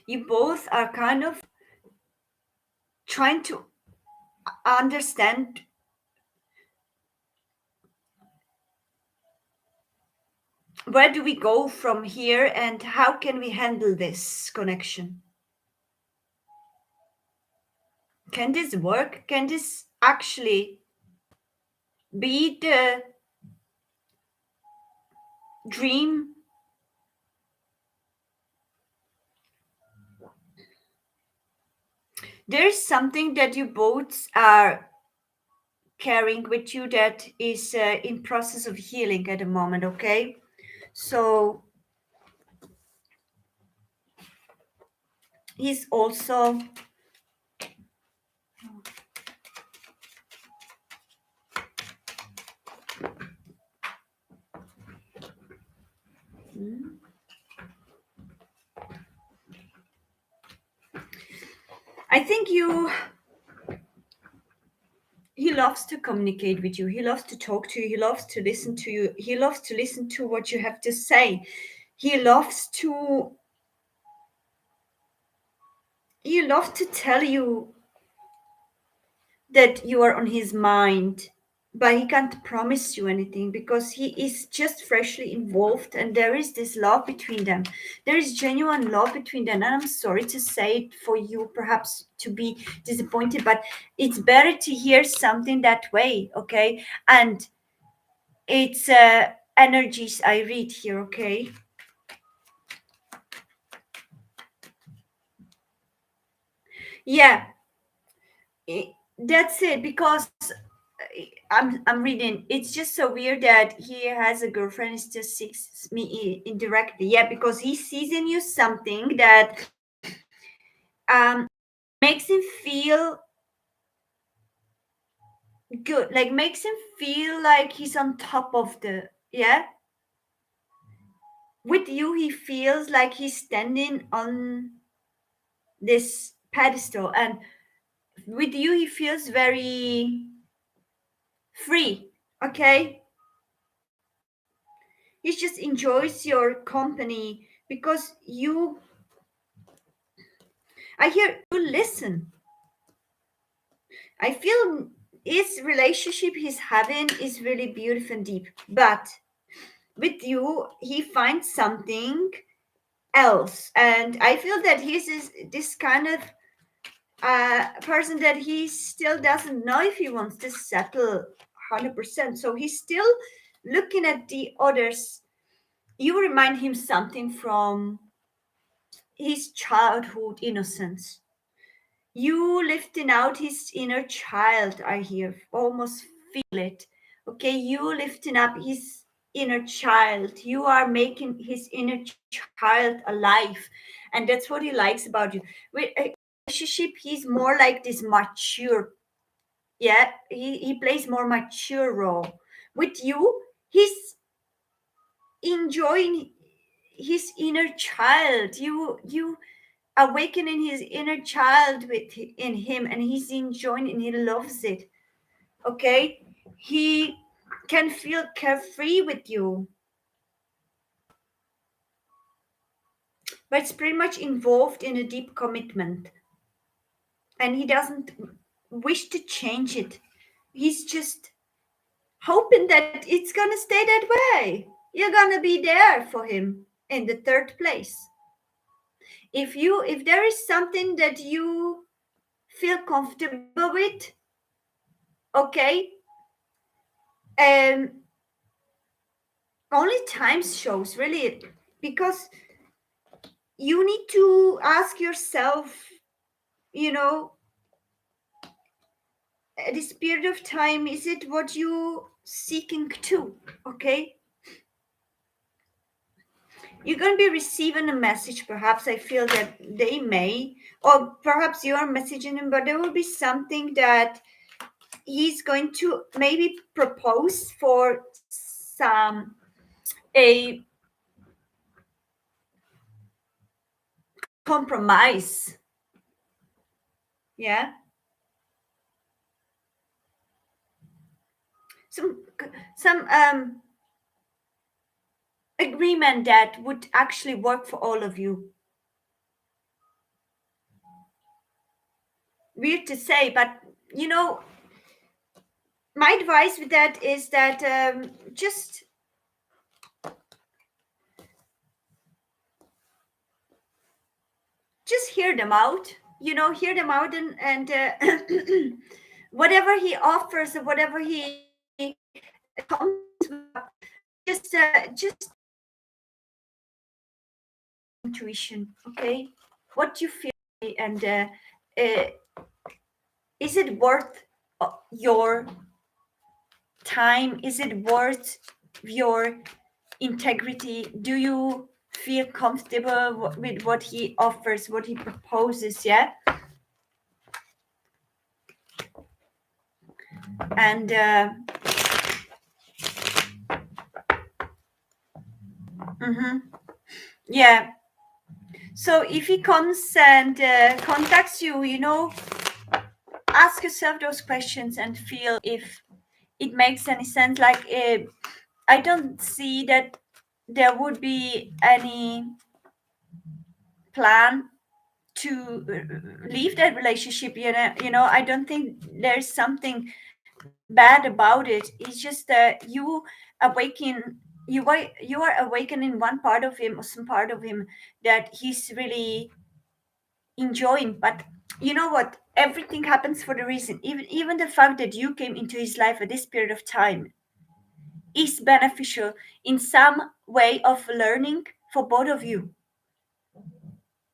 S1: You both are kind of trying to understand where do we go from here and how can we handle this connection. Can this work? Can this actually be the dream? There's something that you both are carrying with you that is in process of healing at the moment, okay? So he's also Hmm. I think you he loves to communicate with you. He loves to talk to you. He loves to listen to you. He loves to listen to what you have to say. He loves to he loves to tell you that you are on his mind, but he can't promise you anything because he is just freshly involved and there is this love between them. There is genuine love between them. And I'm sorry to say it for you, perhaps to be disappointed, but it's better to hear something that way, okay? And it's energies I read here, okay? Yeah, that's it because I'm reading. It's just so weird that he has a girlfriend. It just seeks me indirectly. Yeah, because he sees in you something that um makes him feel good. Like makes him feel like he's on top of the yeah. With you, he feels like he's standing on this pedestal, and with you, he feels very free. Okay, he just enjoys your company because you I hear you listen. I feel his relationship he's having is really beautiful and deep. But with you, he finds something else. And I feel that he's this kind of person that he still doesn't know if he wants to settle 100%. So he's still looking at the others. You remind him something from his childhood innocence. You lifting out his inner child, I hear, almost feel it. Okay, you lifting up his inner child. You are making his inner child alive. And that's what he likes about you. With a relationship, he's more like this mature. Yeah, he plays more mature role. With you, he's enjoying his inner child. You awakening his inner child in him, and he's enjoying and he loves it. Okay, he can feel carefree with you, but it's pretty much involved in a deep commitment, and he doesn't wish to change it. He's just hoping that it's gonna stay that way. You're gonna be there for him in the third place. If there is something that you feel comfortable with, okay, um only time shows really, because you need to ask yourself, you know, at this period of time, is it what you seeking too. Okay, you're going to be receiving a message. Perhaps I feel that they may, or perhaps you're messaging him, but there will be something that he's going to maybe propose for some a compromise. Yeah, some some agreement that would actually work for all of you. Weird to say, but you know, my advice with that is that just hear them out. You know, hear them out, and whatever he offers or whatever he comes with, just intuition. Okay, what you feel, and uh, is it worth your time? Is it worth your integrity? Do you feel comfortable with what he offers, what he proposes? Yeah, and mhm, yeah. So if he comes and contacts you, you know, ask yourself those questions and feel if it makes any sense. Like, I don't see that there would be any plan to leave that relationship. You know, I don't think there's something bad about it. It's just that you are awakening one part of him or some part of him that he's really enjoying. But you know what, everything happens for the reason. Even the fact that you came into his life at this period of time is beneficial in some way of learning for both of you.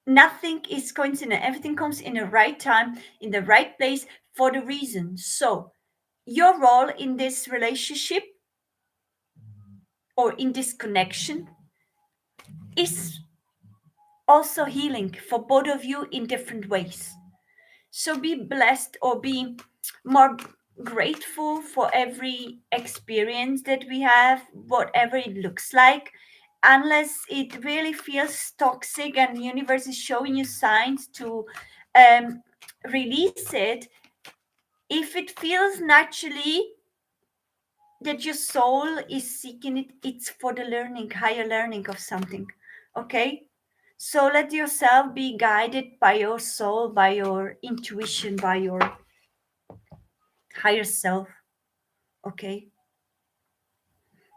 S1: Nothing is coincident, everything comes in the right time, in the right place, for the reason. So your role in this relationship or in this connection is also healing for both of you in different ways. So be blessed, or be more grateful for every experience that we have, whatever it looks like. Unless it really feels toxic and the universe is showing you signs to um, release it, if it feels naturally that your soul is seeking it, it's for the learning, higher learning of something. Okay? So let yourself be guided by your soul, by your intuition, by your higher self. Okay.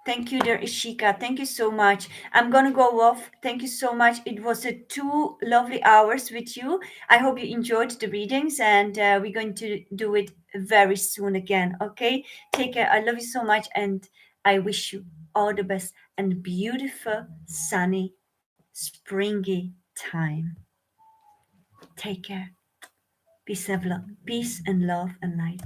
S1: Thank you, dear Ishika. Thank you so much. I'm gonna go off. Thank you so much. It was 2 lovely hours with you. I hope you enjoyed the readings, and we're going to do it very soon again. Okay. Take care. I love you so much, and I wish you all the best and beautiful, sunny, springy time. Take care. Peace and love and light.